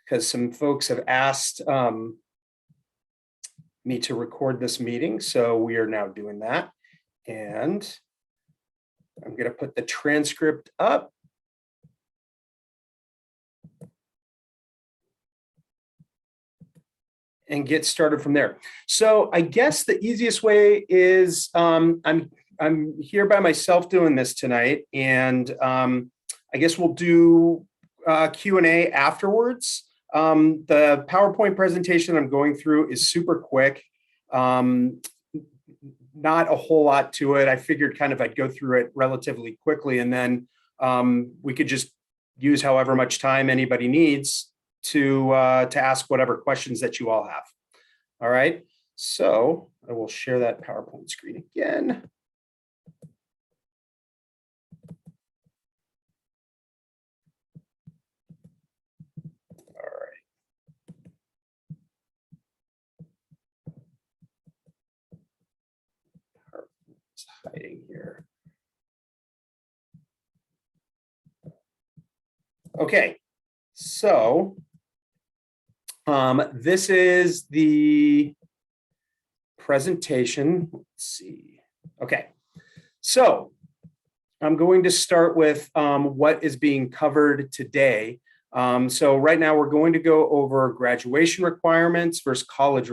because some folks have asked me to record this meeting, so we are now doing that. And I'm going to put the transcript up. And get started from there. So I guess the easiest way is I'm here by myself doing this tonight, and I guess we'll do Q&A afterwards. The PowerPoint presentation I'm going through is super quick. Not a whole lot to it. I figured kind of I'd go through it relatively quickly, and then we could just use however much time anybody needs to ask whatever questions that you all have. All right, so I will share that PowerPoint screen again. All right. PowerPoint's hiding here. Okay, so this is the presentation. Let's see. Okay, so I'm going to start with what is being covered today. So right now we're going to go over graduation requirements versus college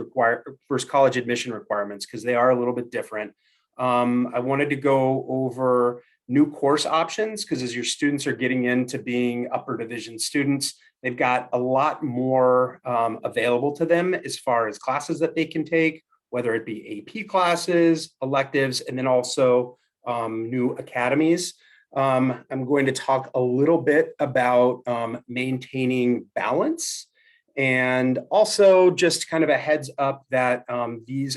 admission requirements, because they are a little bit different. I wanted to go over new course options, because as your students are getting into being upper division students, they've got a lot more available to them as far as classes that they can take, whether it be AP classes, electives, and then also new academies. I'm going to talk a little bit about maintaining balance, and also just kind of a heads up that these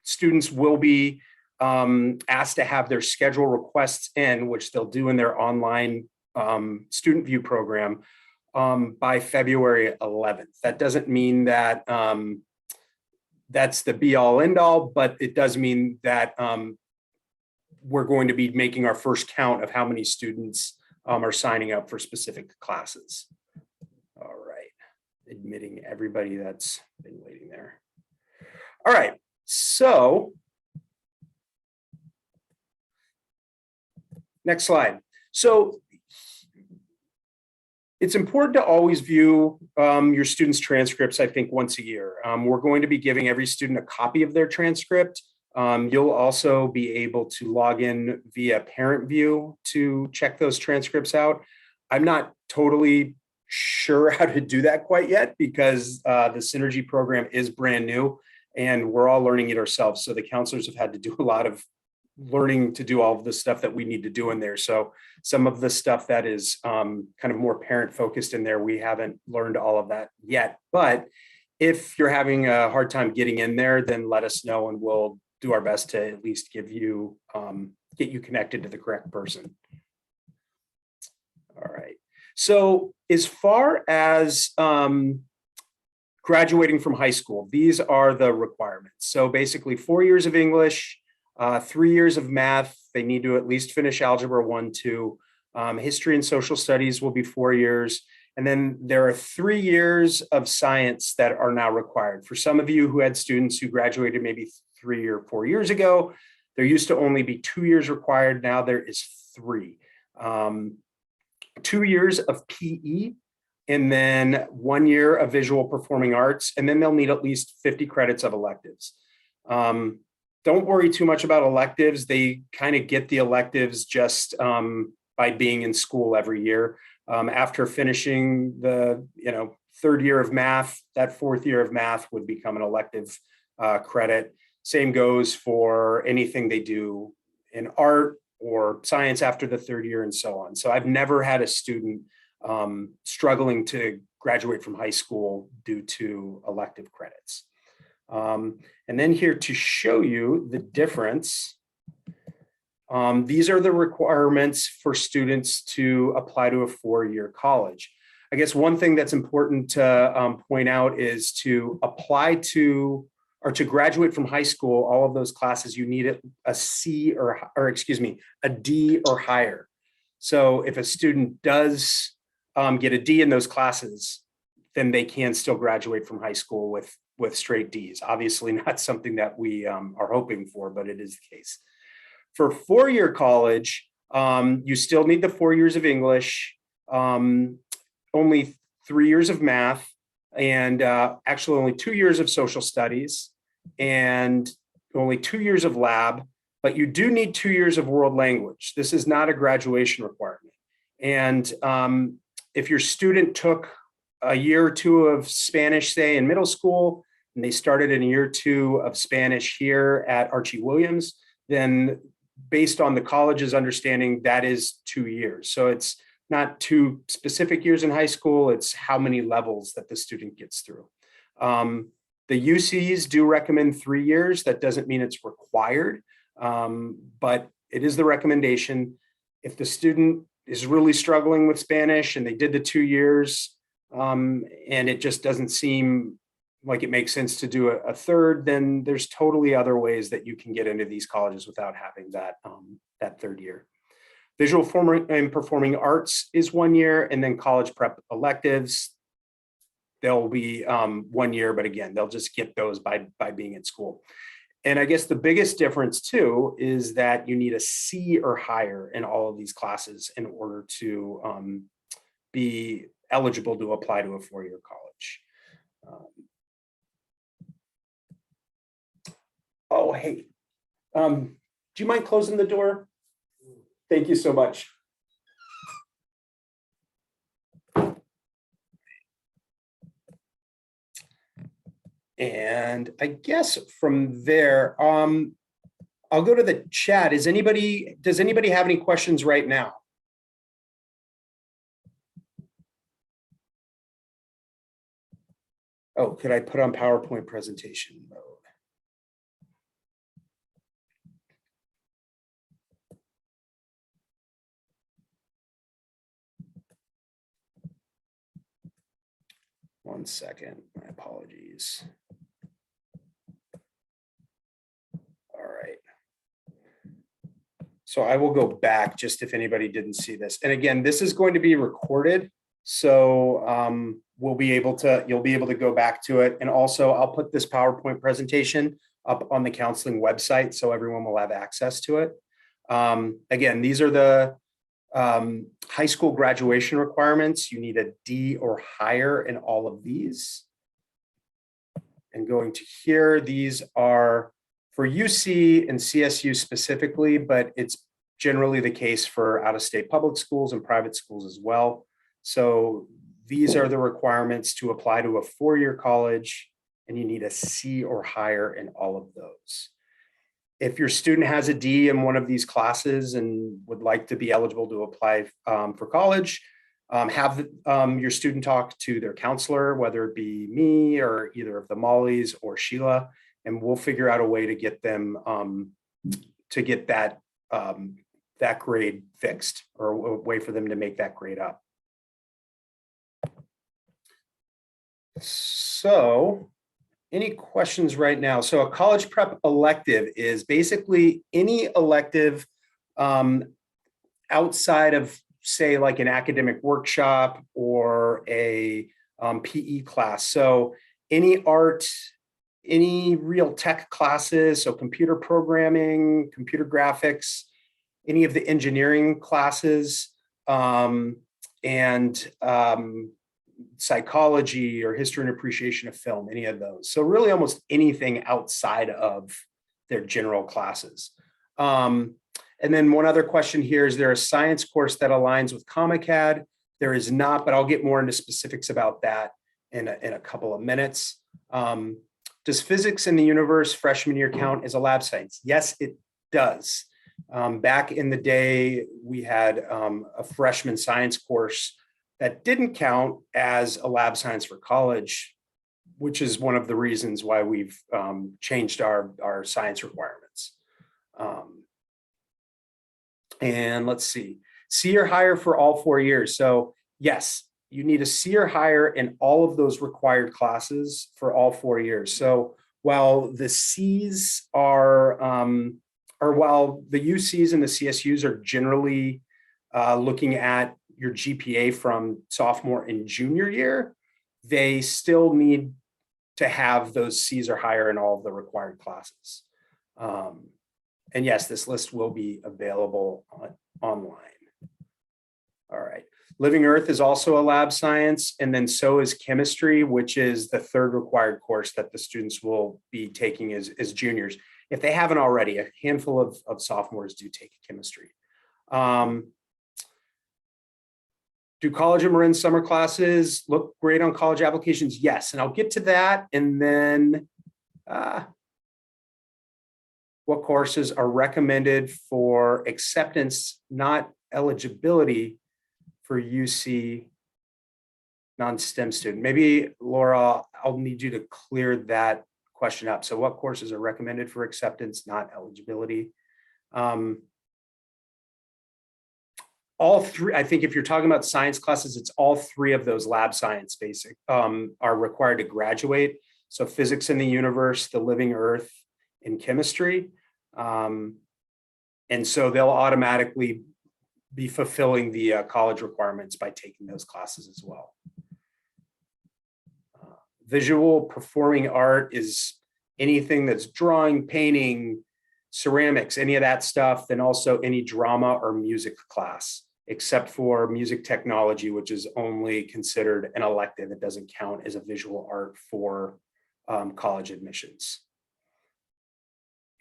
students will be asked to have their schedule requests in, which they'll do in their online student view program by February 11th. That doesn't mean that that's the be all end all, but it does mean that we're going to be making our first count of how many students are signing up for specific classes. All right, admitting everybody that's been waiting there. All right, so next slide. So it's important to always view your students' transcripts, I think, once a year. We're going to be giving every student a copy of their transcript. You'll also be able to log in via Parent View to check those transcripts out. I'm not totally sure how to do that quite yet, because the Synergy program is brand new and we're all learning it ourselves. So the counselors have had to do a lot of learning to do all of the stuff that we need to do in there. So some of the stuff that is kind of more parent focused in there, we haven't learned all of that yet. But if you're having a hard time getting in there, then let us know and we'll do our best to at least give you, get you connected to the correct person. All right. So as far as graduating from high school, these are the requirements. So basically 4 years of English, 3 years of math. They need to at least finish algebra 1, 2. History and social studies will be 4 years. And then there are 3 years of science that are now required. For some of you who had students who graduated maybe 3 or 4 years ago, there used to only be 2 years required. Now there is 3. 2 years of PE, and then 1 year of visual performing arts. And then they'll need at least 50 credits of electives. Don't worry too much about electives. They kind of get the electives just by being in school every year. After finishing the third year of math, that fourth year of math would become an elective credit. Same goes for anything they do in art or science after the third year and so on. So I've never had a student struggling to graduate from high school due to elective credits. And then here to show you the difference, these are the requirements for students to apply to a 4-year college. I guess one thing that's important to point out is to apply to or to graduate from high school, all of those classes, you need a C or excuse me, a D or higher. So if a student does get a D in those classes, then they can still graduate from high school with straight Ds. Obviously not something that we are hoping for, but it is the case. For four-year college, you still need the 4 years of English, only 3 years of math, and actually only 2 years of social studies, and only 2 years of lab, but you do need 2 years of world language. This is not a graduation requirement. And if your student took a year or two of Spanish, say in middle school, and they started in a year or two of Spanish here at Archie Williams, then based on the college's understanding, that is 2 years. So it's not 2 specific years in high school, it's how many levels that the student gets through. The UCs do recommend 3 years. That doesn't mean it's required, but it is the recommendation. If the student is really struggling with Spanish and they did the 2 years, and it just doesn't seem like it makes sense to do a third, then there's totally other ways that you can get into these colleges without having that third year. Visual and performing arts is 1 year, and then college prep electives, they'll be 1 year, but again, they'll just get those by being at school. And I guess the biggest difference too is that you need a C or higher in all of these classes in order to be eligible to apply to a four-year college. Oh, hey, do you mind closing the door? Thank you so much. And I guess from there, I'll go to the chat. Does anybody have any questions right now? Oh, could I put on PowerPoint presentation mode? One second, my apologies. All right. So I will go back just if anybody didn't see this. And again, this is going to be recorded. So you'll be able to go back to it. And also I'll put this PowerPoint presentation up on the counseling website so everyone will have access to it. Again, these are the high school graduation requirements. You need a D or higher in all of these. And going to here, these are for UC and CSU specifically, but it's generally the case for out-of-state public schools and private schools as well. So these are the requirements to apply to a four-year college, and you need a C or higher in all of those. If your student has a D in one of these classes and would like to be eligible to apply for college, have your student talk to their counselor, whether it be me or either of the Mollys or Sheila, and we'll figure out a way to get them to get that grade fixed, or a way for them to make that grade up. So, any questions right now? So a college prep elective is basically any elective outside of, say, like an academic workshop or a PE class. So any art, any real tech classes, so computer programming, computer graphics, any of the engineering classes, and psychology or history and appreciation of film, any of those. So really almost anything outside of their general classes. And then one other question here, is there a science course that aligns with Common CAD? There is not, but I'll get more into specifics about that in a couple of minutes. Does physics in the universe freshman year count as a lab science? Yes, it does. Back in the day, we had a freshman science course that didn't count as a lab science for college, which is one of the reasons why we've changed our science requirements. And let's see, C or higher for all 4 years. So yes, you need a C or higher in all of those required classes for all 4 years. So while the C's are, or while the UCs and the CSUs are generally looking at your GPA from sophomore and junior year, they still need to have those C's or higher in all of the required classes. And yes, this list will be available online. All right. Living Earth is also a lab science, and then so is chemistry, which is the third required course that the students will be taking as juniors. If they haven't already, a handful of sophomores do take chemistry. Do college and Marin summer classes look great on college applications? Yes, and I'll get to that. And then what courses are recommended for acceptance, not eligibility for UC non-STEM student? Maybe Laura, I'll need you to clear that question up. So what courses are recommended for acceptance, not eligibility? All three, I think if you're talking about science classes, it's all three of those lab science basic are required to graduate. So physics in the universe, the living earth, and chemistry. And so they'll automatically be fulfilling the college requirements by taking those classes as well. Visual performing art is anything that's drawing, painting, ceramics, any of that stuff, then also any drama or music class, except for music technology, which is only considered an elective. It doesn't count as a visual art for college admissions.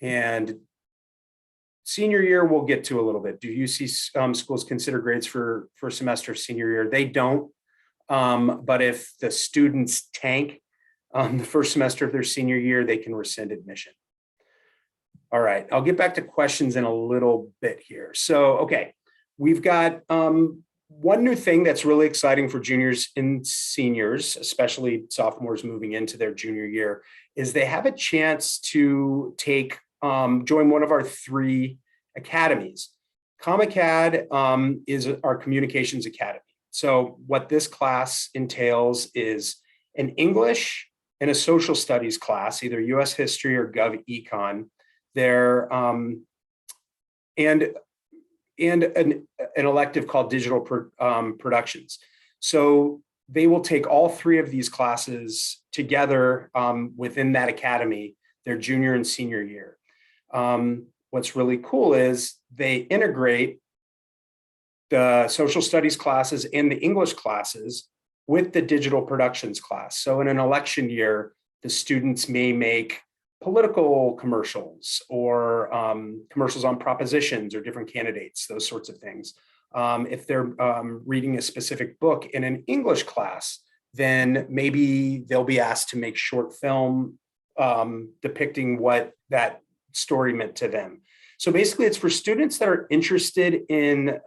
And senior year, we'll get to a little bit. Do UC schools consider grades for semester senior year? They don't. But if the students tank the first semester of their senior year, they can rescind admission. All right, I'll get back to questions in a little bit here. So, okay, we've got one new thing that's really exciting for juniors and seniors, especially sophomores moving into their junior year, is they have a chance to take join one of our three academies. ComAcad is our communications academy. So what this class entails is an English and a social studies class, either US history or Gov Econ. They're and an elective called digital productions. So they will take all three of these classes together within that academy, their junior and senior year. What's really cool is they integrate the social studies classes and the English classes with the digital productions class. So in an election year, the students may make political commercials or commercials on propositions or different candidates, those sorts of things. If they're reading a specific book in an English class, then maybe they'll be asked to make short film depicting what that story meant to them. So basically it's for students that are interested in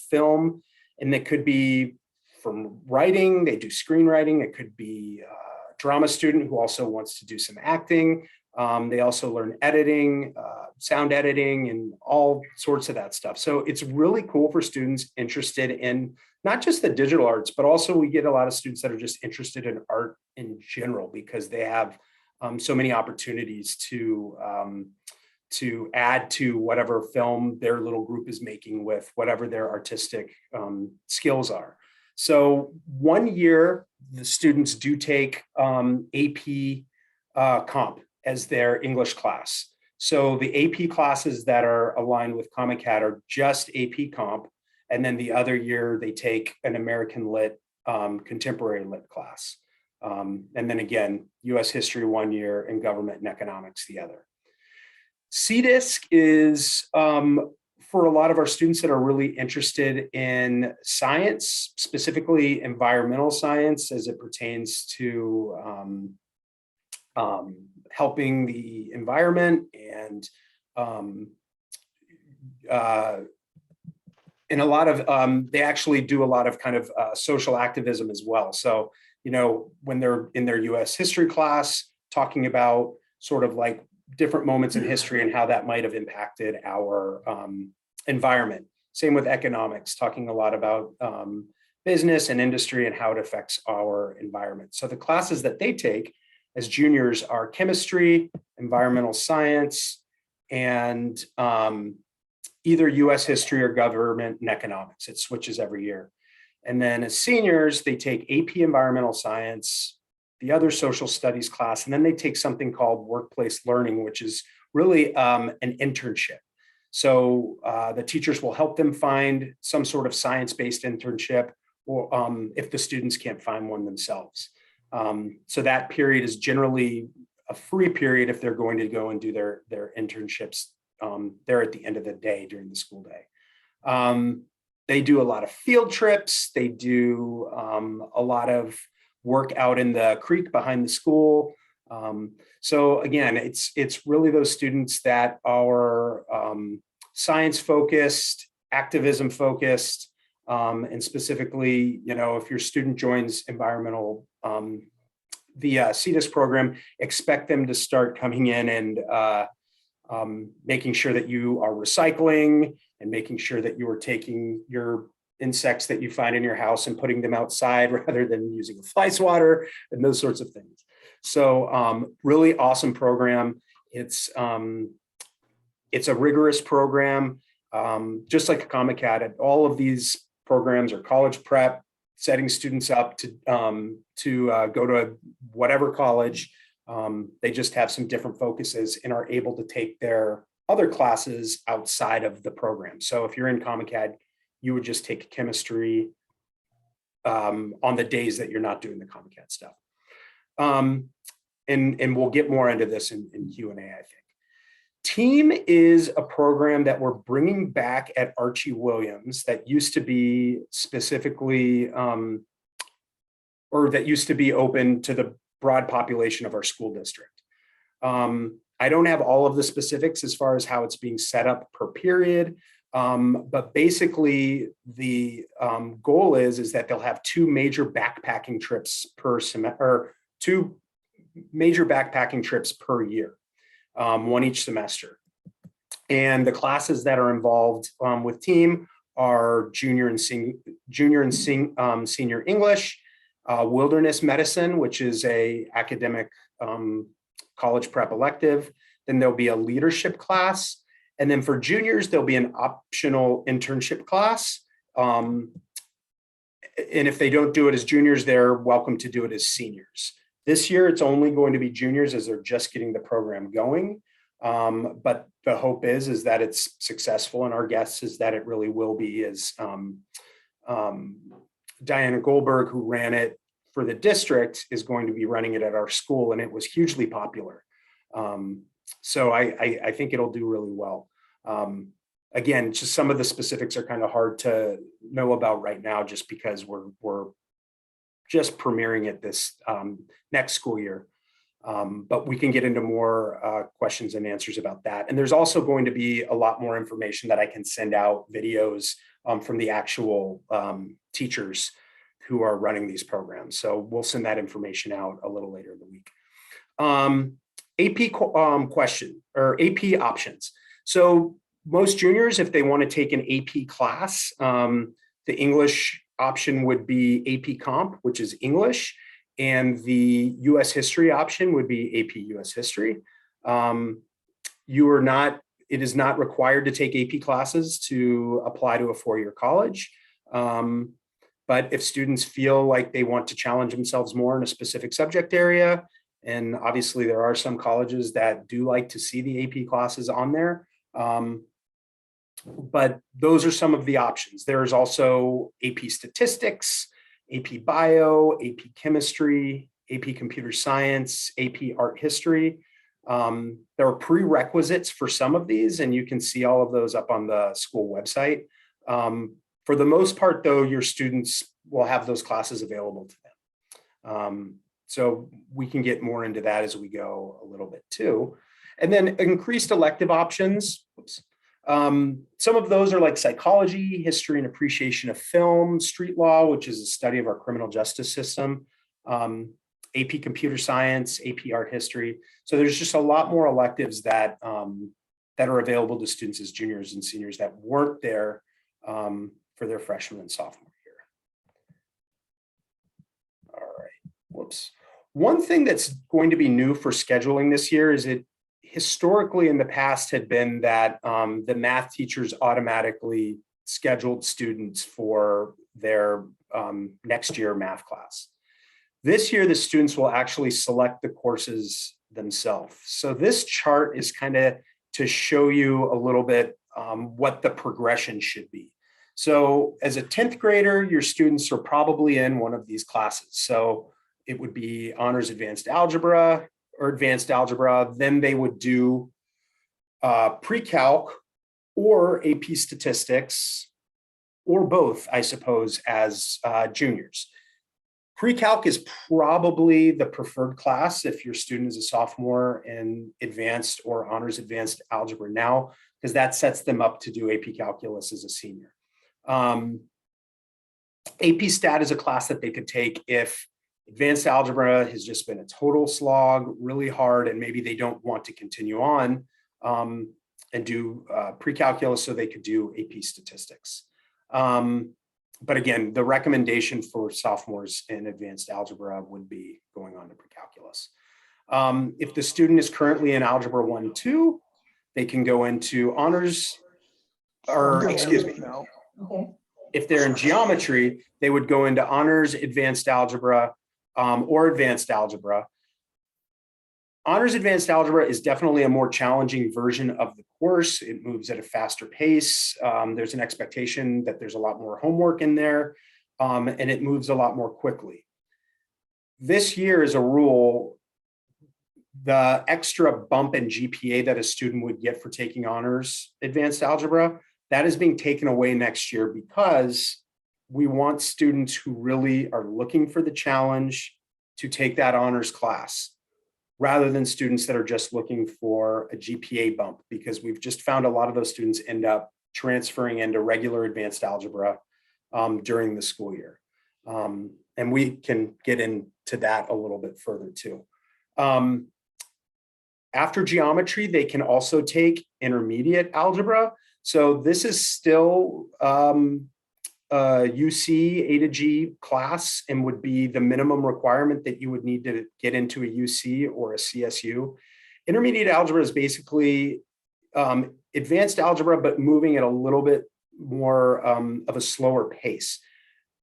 film, and that could be from writing, they do screenwriting, it could be a drama student who also wants to do some acting. They also learn editing, sound editing, and all sorts of that stuff. So it's really cool for students interested in not just the digital arts, but also we get a lot of students that are just interested in art in general, because they have so many opportunities to add to whatever film their little group is making with whatever their artistic skills are. So 1 year, the students do take AP Comp as their English class. So the AP classes that are aligned with ComAcad are just AP Comp. And then the other year they take an American Lit, Contemporary Lit class. And then again, US History 1 year and Government and Economics the other. CDisc is for a lot of our students that are really interested in science, specifically environmental science as it pertains to helping the environment and a lot of, they actually do a lot of kind of social activism as well. So, you know, when they're in their US history class, talking about sort of like different moments in history and how that might have impacted our environment. Same with economics, talking a lot about business and industry and how it affects our environment. So the classes that they take as juniors are chemistry, environmental science, and either US history or government and economics. It switches every year. And then as seniors, they take AP Environmental Science, the other social studies class, and then they take something called workplace learning, which is really an internship. So the teachers will help them find some sort of science-based internship, or if the students can't find one themselves. So that period is generally a free period if they're going to go and do their internships there at the end of the day during the school day. They do a lot of field trips. They do a lot of work out in the creek behind the school. So again, it's really those students that are science focused, activism focused, and specifically, if your student joins environmental, the CETUS program, expect them to start coming in and making sure that you are recycling and making sure that you are taking your insects that you find in your house and putting them outside rather than using a fly swatter and those sorts of things. So really awesome program. It's a rigorous program, just like a Common Cat. All of these programs are college prep, setting students up to go to whatever college. They just have some different focuses and are able to take their other classes outside of the program. So if you're in Common Cat, you would just take chemistry on the days that you're not doing the Common Cat stuff. And we'll get more into this in Q&A, I think. TEAM is a program that we're bringing back at Archie Williams that used to be specifically, or that used to be open to the broad population of our school district. I don't have all of the specifics as far as how it's being set up per period, but basically the goal is that they'll have two major backpacking trips per semester, or two major backpacking trips per year, one each semester. And the classes that are involved with TEAM are junior and senior English, wilderness medicine, which is a academic college prep elective. Then there'll be a leadership class. And then for juniors, there'll be an optional internship class. And if they don't do it as juniors, they're welcome to do it as seniors. This year, it's only going to be juniors as they're just getting the program going. But the hope is that it's successful. And our guess is that it really will be, as Diana Goldberg, who ran it for the district, is going to be running it at our school. And it was hugely popular. So I think it'll do really well. Again, just some of the specifics are kind of hard to know about right now, just because we're just premiering it this next school year. But we can get into more questions and answers about that. And there's also going to be a lot more information that I can send out, videos from the actual teachers who are running these programs. So we'll send that information out a little later in the week. AP question, or AP options. So most juniors, if they want to take an AP class, the English option would be AP Comp, which is English, and the US History option would be AP US History. It is not required to take AP classes to apply to a four-year college. But if students feel like they want to challenge themselves more in a specific subject area, and obviously there are some colleges that do like to see the AP classes on there, but those are some of the options. There's also AP Statistics, AP Bio, AP Chemistry, AP Computer Science, AP Art History. There are prerequisites for some of these, and you can see all of those up on the school website. For the most part, though, your students will have those classes available to them. So we can get more into that as we go a little bit too. And then increased elective options. Oops. Some of those are like psychology, history and appreciation of film, street law, which is a study of our criminal justice system, AP Computer Science, AP Art History. So there's just a lot more electives that are available to students as juniors and seniors that weren't there for their freshman and sophomore year. All right, whoops. One thing that's going to be new for scheduling this year is it historically in the past had been that the math teachers automatically scheduled students for their next year math class. This year, the students will actually select the courses themselves. So this chart is kind of to show you a little bit what the progression should be. So as a 10th grader, your students are probably in one of these classes. So it would be honors advanced algebra or advanced algebra. Then they would do pre-calc or AP statistics, or both, I suppose, as juniors. Pre-calc is probably the preferred class if your student is a sophomore in advanced or honors advanced algebra now, because that sets them up to do AP calculus as a senior. AP stat is a class that they could take if advanced algebra has just been a total slog, really hard, and maybe they don't want to continue on and do pre-calculus, so they could do AP statistics. But again, the recommendation for sophomores in advanced algebra would be going on to pre-calculus. If the student is currently in algebra 1-2, they can go into honors, or excuse me. Okay. If they're in geometry, they would go into honors advanced algebra or advanced algebra. Honors advanced algebra is definitely a more challenging version of the course. It moves at a faster pace. There's an expectation that there's a lot more homework in there, and it moves a lot more quickly. This year, as a rule, the extra bump in GPA that a student would get for taking honors advanced algebra, that is being taken away next year, because we want students who really are looking for the challenge to take that honors class, rather than students that are just looking for a GPA bump, because we've just found a lot of those students end up transferring into regular advanced algebra during the school year. And we can get into that a little bit further too. After geometry, they can also take intermediate algebra. So this is still UC A to G class, and would be the minimum requirement that you would need to get into a UC or a CSU. Intermediate algebra is basically advanced algebra, but moving at a little bit more of a slower pace.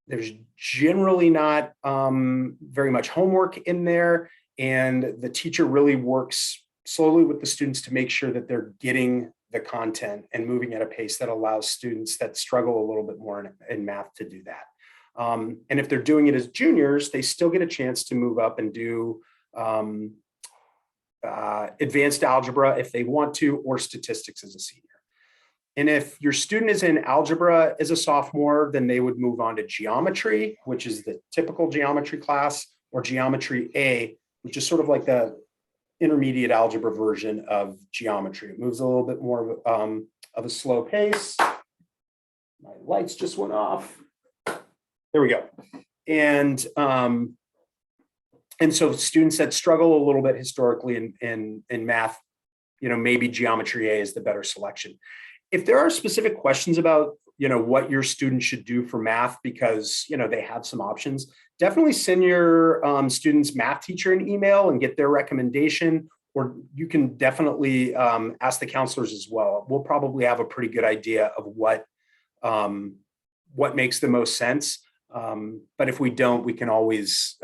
There's generally not very much homework in there, and the teacher really works slowly with the students to make sure that they're getting the content and moving at a pace that allows students that struggle a little bit more in math to do that. And if they're doing it as juniors, they still get a chance to move up and do advanced algebra if they want to, or statistics as a senior. And if your student is in algebra as a sophomore, then they would move on to geometry, which is the typical geometry class, or geometry A, which is sort of like the intermediate algebra version of geometry. It moves a little bit more of a slow pace. My lights just went off. There we go. And so students that struggle a little bit historically in math, maybe geometry A is the better selection. If there are specific questions about, what your student should do for math, because, they have some options, definitely send your student's math teacher an email and get their recommendation, or you can definitely ask the counselors as well. We'll probably have a pretty good idea of what makes the most sense. But if we don't, we can always,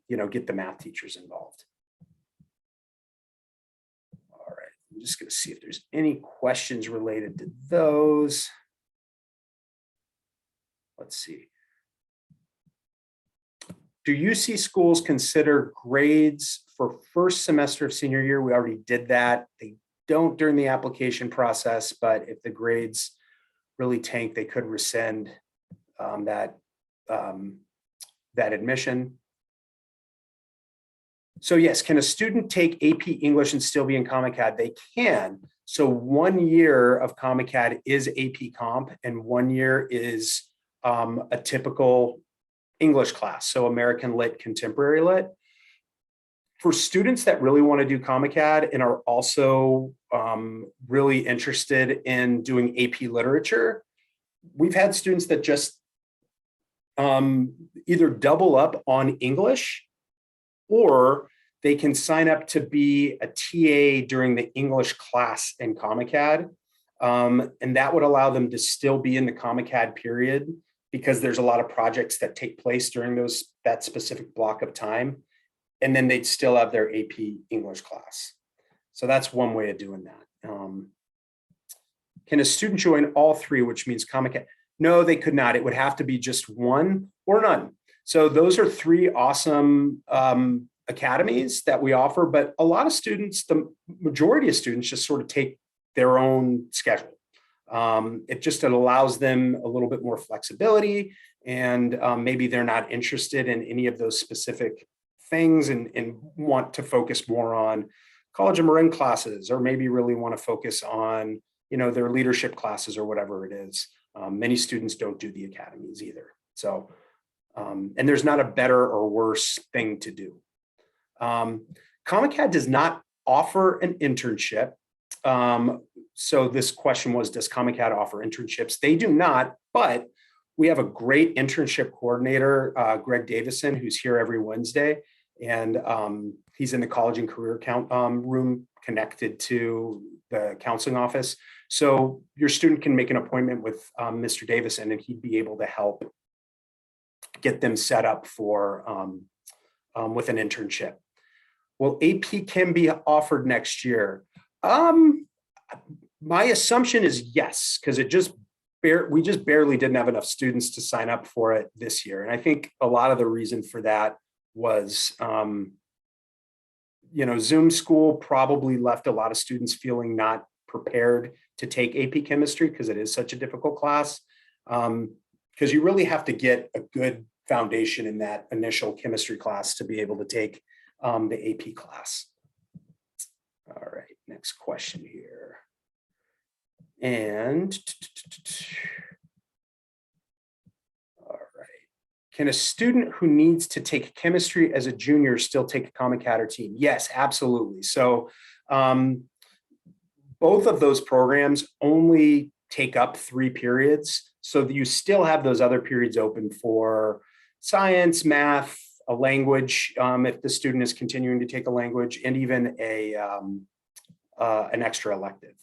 get the math teachers involved. All right, I'm just going to see if there's any questions related to those. Let's see. Do UC schools consider grades for first semester of senior year? We already did that. They don't during the application process, but if the grades really tank, they could rescind that admission. So yes, can a student take AP English and still be in Common CAD? They can. So 1 year of Common CAD is AP Comp, and 1 year is a typical English class, so American Lit, Contemporary Lit. For students that really want to do Common CAD and are also really interested in doing AP Literature, we've had students that just either double up on English, or they can sign up to be a TA during the English class in Common CAD. And that would allow them to still be in the Common CAD period, because there's a lot of projects that take place during that specific block of time. And then they'd still have their AP English class. So that's one way of doing that. Can a student join all three, which means Common Cat? No, they could not. It would have to be just one or none. So those are three awesome academies that we offer, but a lot of students, the majority of students, just sort of take their own schedule. It allows them a little bit more flexibility, and maybe they're not interested in any of those specific things and want to focus more on College of Marin classes, or maybe really want to focus on, their leadership classes or whatever it is. Many students don't do the academies either. So, and there's not a better or worse thing to do. Common Cat does not offer an internship. So this question was, does Common Cat offer internships? They do not, but we have a great internship coordinator, Greg Davison, who's here every Wednesday. And he's in the college and career room connected to the counseling office. So your student can make an appointment with Mr. Davison, and he'd be able to help get them set up for with an internship. Will AP Chem be offered next year? My assumption is yes, because we just barely didn't have enough students to sign up for it this year. And I think a lot of the reason for that was, Zoom school probably left a lot of students feeling not prepared to take AP Chemistry because it is such a difficult class. Because you really have to get a good foundation in that initial chemistry class to be able to take the AP class. All right, next question here. And all right, can a student who needs to take chemistry as a junior still take a Common Cat or team? Yes, absolutely. So both of those programs only take up 3 periods. So that you still have those other periods open for science, math, a language, if the student is continuing to take a language, and even an extra elective.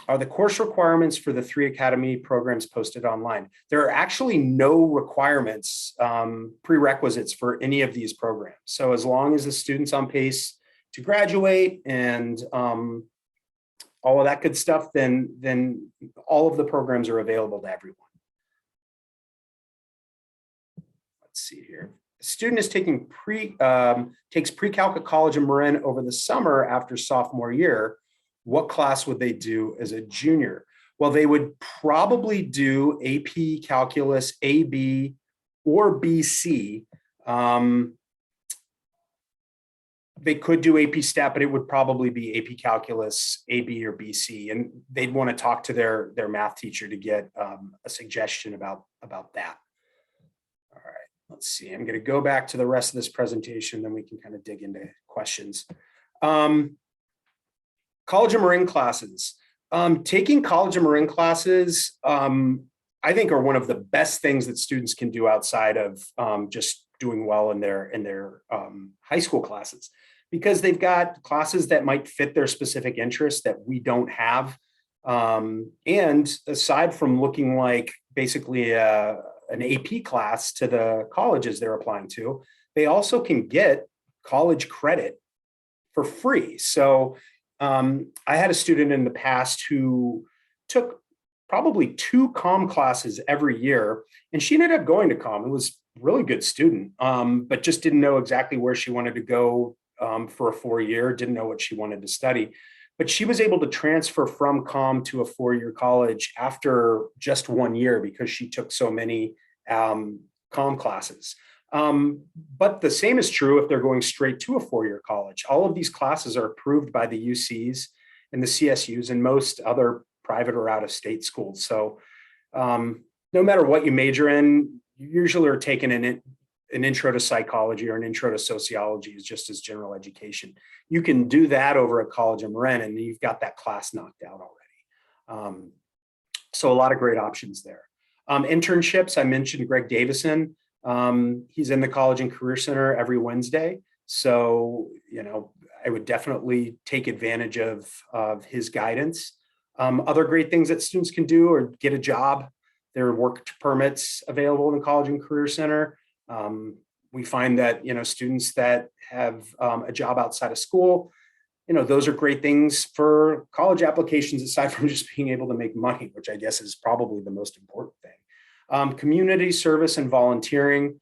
Are the course requirements for the 3 academy programs posted online? There are actually no requirements, prerequisites for any of these programs. So as long as the student's on pace to graduate and all of that good stuff, then all of the programs are available to everyone. Let's see here. A student is taking takes pre-calc at College of Marin over the summer after sophomore year. What class would they do as a junior? Well, they would probably do AP Calculus, AB, or BC. They could do AP Stat, but it would probably be AP Calculus, AB, or BC, and they'd want to talk to their math teacher to get a suggestion about that. All right, let's see. I'm going to go back to the rest of this presentation, then we can kind of dig into questions. College of Marin classes. Taking College of Marin classes, I think, are one of the best things that students can do outside of just doing well in their high school classes, because they've got classes that might fit their specific interests that we don't have. And aside from looking like basically an AP class to the colleges they're applying to, they also can get college credit for free. So I had a student in the past who took probably 2 comm classes every year, and she ended up going to comm. It was a really good student, but just didn't know exactly where she wanted to go for a 4-year, didn't know what she wanted to study. But she was able to transfer from comm to a 4-year college after just 1 year because she took so many comm classes. But the same is true if they're going straight to a 4-year college. All of these classes are approved by the UCs and the CSUs and most other private or out-of-state schools. So no matter what you major in, you usually are taking an intro to psychology or an intro to sociology is just as general education. You can do that over at College of Marin, and you've got that class knocked out already. So a lot of great options there. Internships, I mentioned Greg Davison. He's in the College and Career Center every Wednesday. So, I would definitely take advantage of his guidance. Other great things that students can do are get a job There are work permits available in the College and Career Center. We find that, students that have a job outside of school, those are great things for college applications, aside from just being able to make money, which I guess is probably the most important thing. Community service and volunteering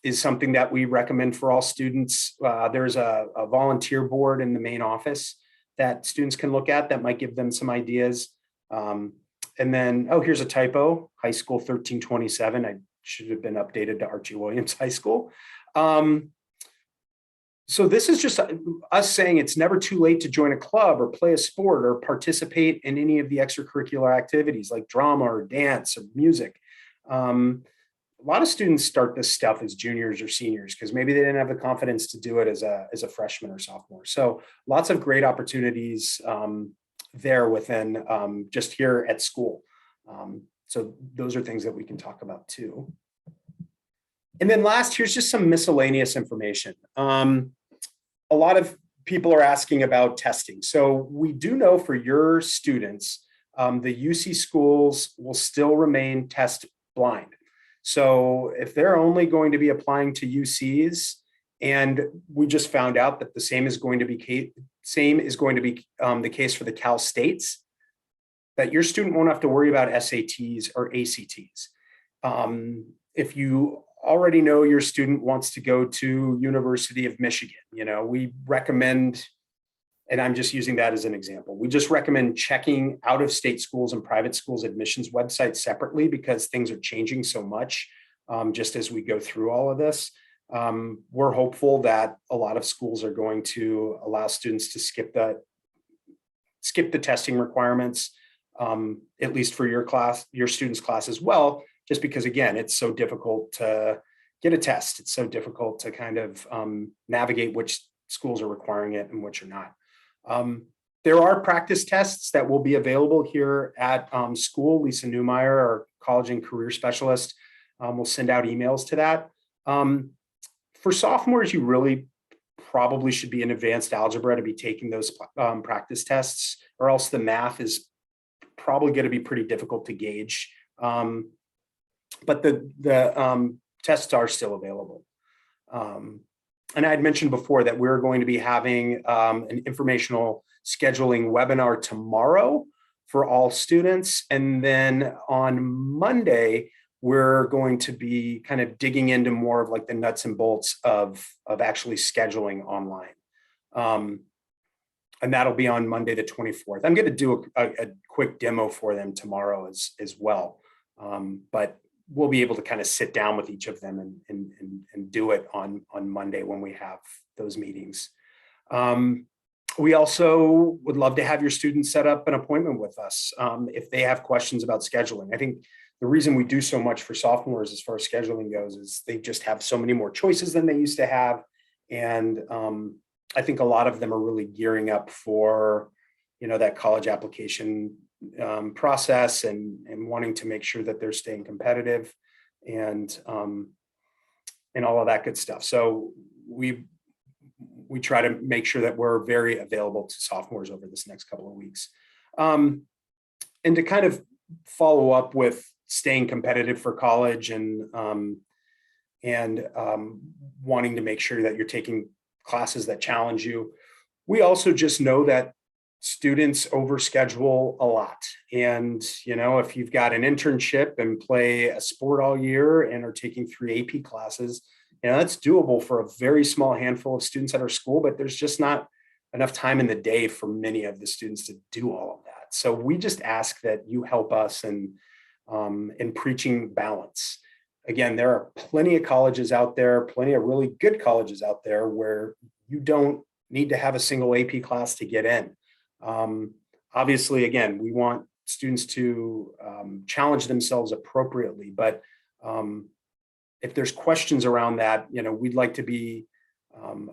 is something that we recommend for all students. There's a volunteer board in the main office that students can look at that might give them some ideas. And then, here's a typo, high school 1327. I should have been updated to Archie Williams High School. So this is just us saying it's never too late to join a club or play a sport or participate in any of the extracurricular activities like drama or dance or music. A lot of students start this stuff as juniors or seniors because maybe they didn't have the confidence to do it as a freshman or sophomore. So lots of great opportunities there within just here at school. So those are things that we can talk about too. And then last, here's just some miscellaneous information. A lot of people are asking about testing. So we do know for your students, the UC schools will still remain test blind. So if they're only going to be applying to UCs, and we just found out that the same is going to be the case for the Cal States, that your student won't have to worry about SATs or ACTs. If you already know your student wants to go to University of Michigan, we recommend, and I'm just using that as an example, we just recommend checking out-of-state schools and private schools admissions websites separately because things are changing so much just as we go through all of this. We're hopeful that a lot of schools are going to allow students to skip the testing requirements, at least for your student's class as well, just because, again, it's so difficult to get a test. It's so difficult to kind of navigate which schools are requiring it and which are not. There are practice tests that will be available here at school. Lisa Newmeyer, our college and career specialist, will send out emails to that. For sophomores, you really probably should be in advanced algebra to be taking those practice tests, or else the math is probably going to be pretty difficult to gauge. But the tests are still available. And I had mentioned before that we're going to be having an informational scheduling webinar tomorrow for all students. And then on Monday, we're going to be kind of digging into more of like the nuts and bolts of actually scheduling online. And that'll be on Monday, the 24th. I'm going to do a quick demo for them tomorrow as well. But we'll be able to kind of sit down with each of them and do it on Monday when we have those meetings. We also would love to have your students set up an appointment with us if they have questions about scheduling. I think the reason we do so much for sophomores as far as scheduling goes is they just have so many more choices than they used to have. And I think a lot of them are really gearing up for, that college application process and wanting to make sure that they're staying competitive and all of that good stuff. So we try to make sure that we're very available to sophomores over this next couple of weeks. And to kind of follow up with staying competitive for college and wanting to make sure that you're taking classes that challenge you, we also just know that students overschedule a lot. And, if you've got an internship and play a sport all year and are taking 3 AP classes, that's doable for a very small handful of students at our school, but there's just not enough time in the day for many of the students to do all of that. So we just ask that you help us in preaching balance. Again, there are plenty of colleges out there, plenty of really good colleges out there where you don't need to have a single AP class to get in. Obviously, again, we want students to challenge themselves appropriately, but if there's questions around that, we'd like to be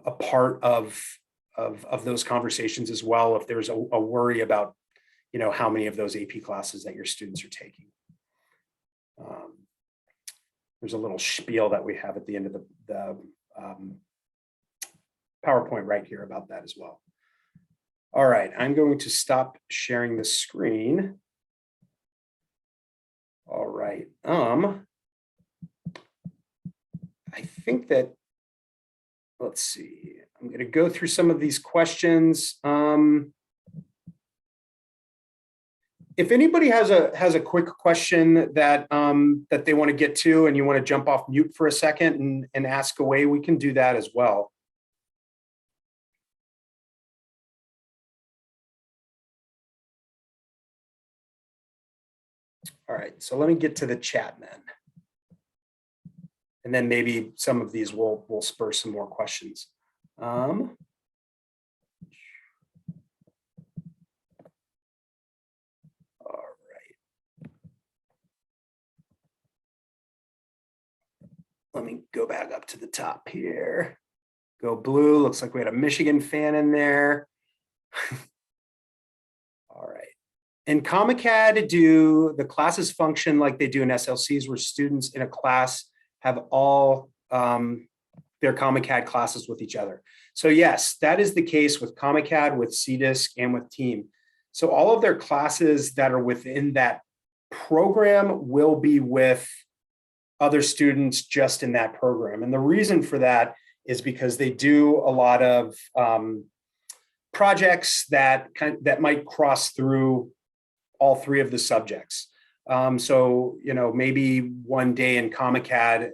a part of those conversations as well. If there's a worry about, how many of those AP classes that your students are taking. There's a little spiel that we have at the end of the PowerPoint right here about that as well. All right, I'm going to stop sharing the screen. All right. I think that, let's see, I'm going to go through some of these questions. If anybody has a quick question that that they want to get to and you want to jump off mute for a second and ask away, we can do that as well. All right, so let me get to the chat then. And then maybe some of these will spur some more questions. All right. Let me go back up to the top here. Go blue. Looks like we had a Michigan fan in there. All right. In Common CAD, do the classes function like they do in SLCs, where students in a class have all their Common CAD classes with each other? So yes, that is the case with Common CAD, with CDISC, and with Team. So all of their classes that are within that program will be with other students just in that program. And the reason for that is because they do a lot of projects that might cross through all three of the subjects. So, you know, maybe one day in Common CAD,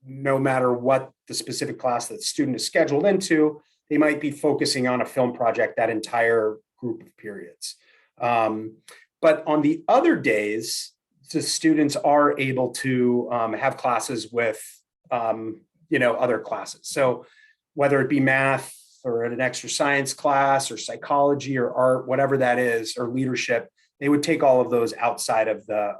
no matter what the specific class that the student is scheduled into, they might be focusing on a film project that entire group of periods. But on the other days, the students are able to have classes with, you know, other classes. So whether it be math or an extra science class or psychology or art, whatever that is, or leadership, they would take all of those outside of the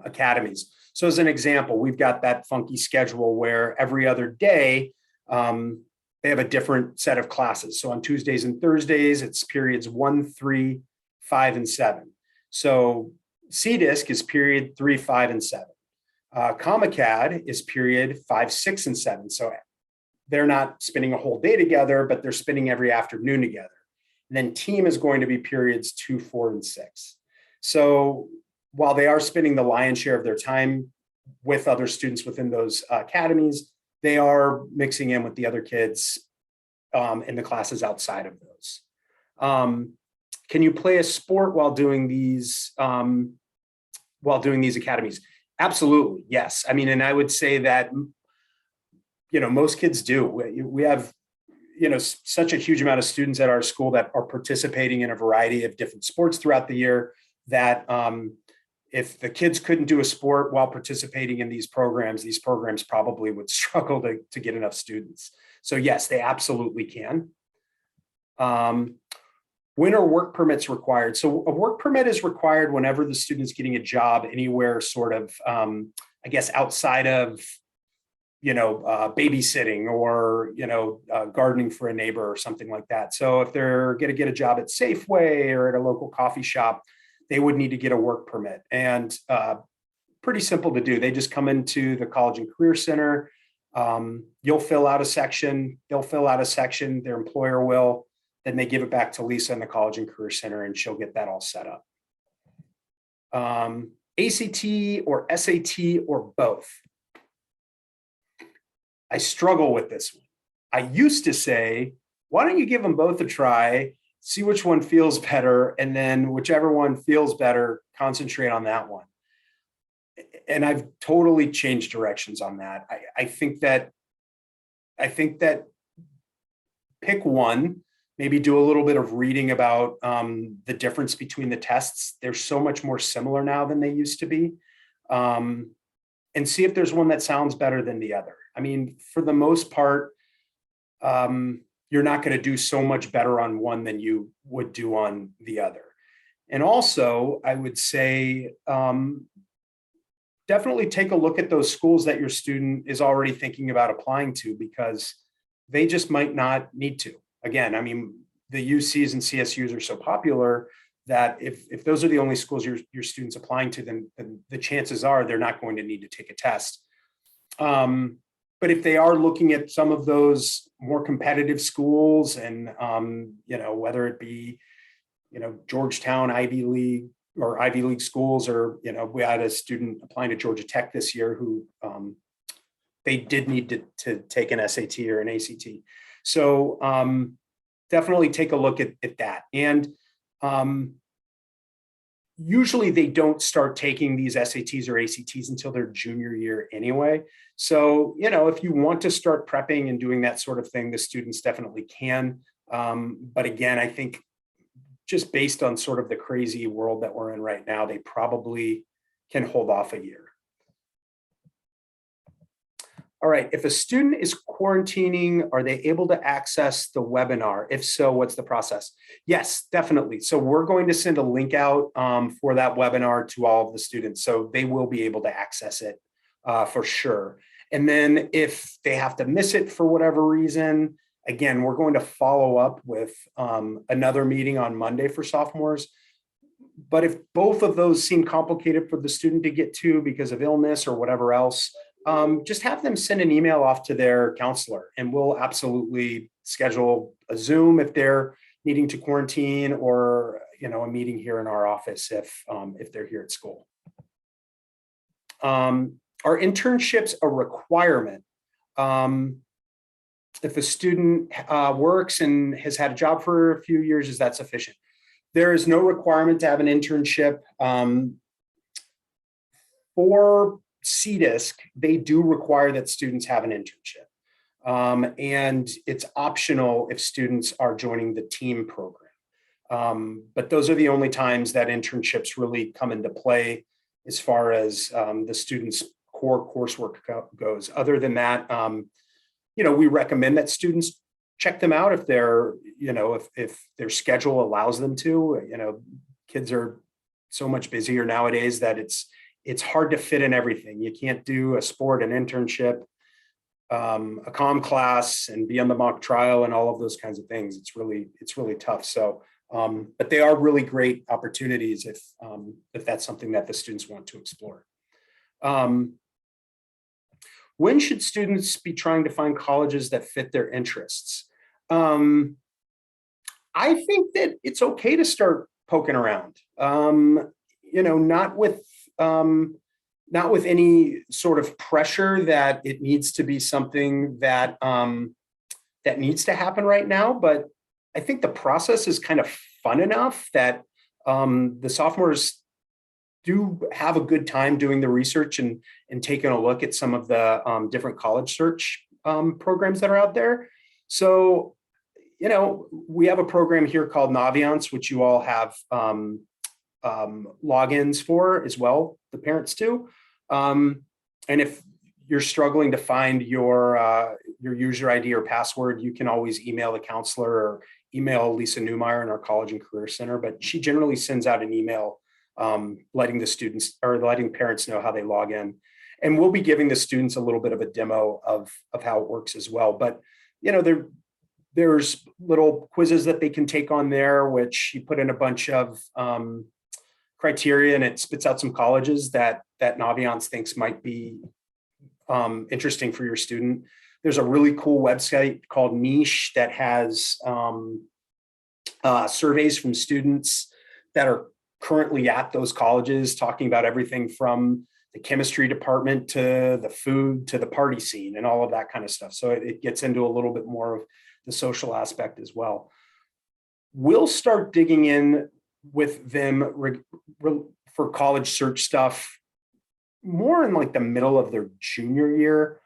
academies. So as an example, we've got that funky schedule where every other day they have a different set of classes. So on Tuesdays and Thursdays, it's periods 1, 3, 5, and 7. So CDISC is period 3, 5, and 7. Common CAD is period 5, 6, and 7. So they're not spending a whole day together, but they're spending every afternoon together. And then Team is going to be periods 2, 4, and 6. So while they are spending the lion's share of their time with other students within those academies, they are mixing in with the other kids in the classes outside of those. Can you play a sport while doing these academies? Absolutely, yes. I mean, and I would say that, you know, most kids do. We have, you know, such a huge amount of students at our school that are participating in a variety of different sports throughout the year that if the kids couldn't do a sport while participating in these programs probably would struggle to get enough students. So yes, they absolutely can. When are work permits required? So a work permit is required whenever the student's getting a job anywhere sort of, I guess, outside of, you know, babysitting or, you know, gardening for a neighbor or something like that. So if they're going to get a job at Safeway or at a local coffee shop, they would need to get a work permit. And pretty simple to do. They just come into the College and Career Center. You'll fill out a section. They'll fill out a section. Their employer will. Then they give it back to Lisa in the College and Career Center, and she'll get that all set up. ACT or SAT or both? I struggle with this one. I used to say, why don't you give them both a try, see which one feels better, and then whichever one feels better, concentrate on that one. And I've totally changed directions on that. I think that pick one, maybe do a little bit of reading about the difference between the tests. They're so much more similar now than they used to be. And see if there's one that sounds better than the other. I mean, for the most part, you're not going to do so much better on one than you would do on the other. And also, I would say, definitely take a look at those schools that your student is already thinking about applying to, because they just might not need to. Again, I mean, the UCs and CSUs are so popular that if those are the only schools your student's applying to, then the chances are they're not going to need to take a test. But if they are looking at some of those more competitive schools and, you know, whether it be, you know, Georgetown, Ivy League, or Ivy League schools, or, we had a student applying to Georgia Tech this year who they did need to take an SAT or an ACT. So definitely take a look at that. And usually they don't start taking these SATs or ACTs until their junior year anyway. So, if you want to start prepping and doing that sort of thing, the students definitely can. But again, I think just based on sort of the crazy world that we're in right now, they probably can hold off a year. All right, if a student is quarantining, are they able to access the webinar? If so, what's the process? Yes, definitely. So we're going to send a link out for that webinar to all of the students. So they will be able to access it for sure. And then if they have to miss it for whatever reason, again, we're going to follow up with another meeting on Monday for sophomores. But if both of those seem complicated for the student to get to because of illness or whatever else, just have them send an email off to their counselor, and we'll absolutely schedule a Zoom if they're needing to quarantine, or a meeting here in our office if they're here at school. Are internships a requirement? If a student works and has had a job for a few years, is that sufficient? There is no requirement to have an internship. For CDISC, they do require that students have an internship. And it's optional if students are joining the team program. But those are the only times that internships really come into play as far as the students' core coursework goes. Other than that, we recommend that students check them out if they're, if their schedule allows them to. Kids are so much busier nowadays that it's hard to fit in everything. You can't do a sport, an internship, a comm class, and be on the mock trial and all of those kinds of things. It's really tough. So, but they are really great opportunities if that's something that the students want to explore. When should students be trying to find colleges that fit their interests? I think that it's okay to start poking around. Not with any sort of pressure that it needs to be something that that needs to happen right now. But I think the process is kind of fun enough that the sophomores do have a good time doing the research and taking a look at some of the different college search programs that are out there. So, we have a program here called Naviance, which you all have logins for as well, the parents do. And if you're struggling to find your user ID or password, you can always email the counselor or email Lisa Newmeyer in our College and Career Center. But she generally sends out an email letting the students or letting parents know how they log in. And we'll be giving the students a little bit of a demo of how it works as well. But there's little quizzes that they can take on there, which you put in a bunch of criteria, and it spits out some colleges that Naviance thinks might be interesting for your student. There's a really cool website called Niche that has surveys from students that are currently at those colleges, talking about everything from the chemistry department to the food to the party scene and all of that kind of stuff. So it gets into a little bit more of the social aspect as well. We'll start digging in with them for college search stuff more in like the middle of their junior year.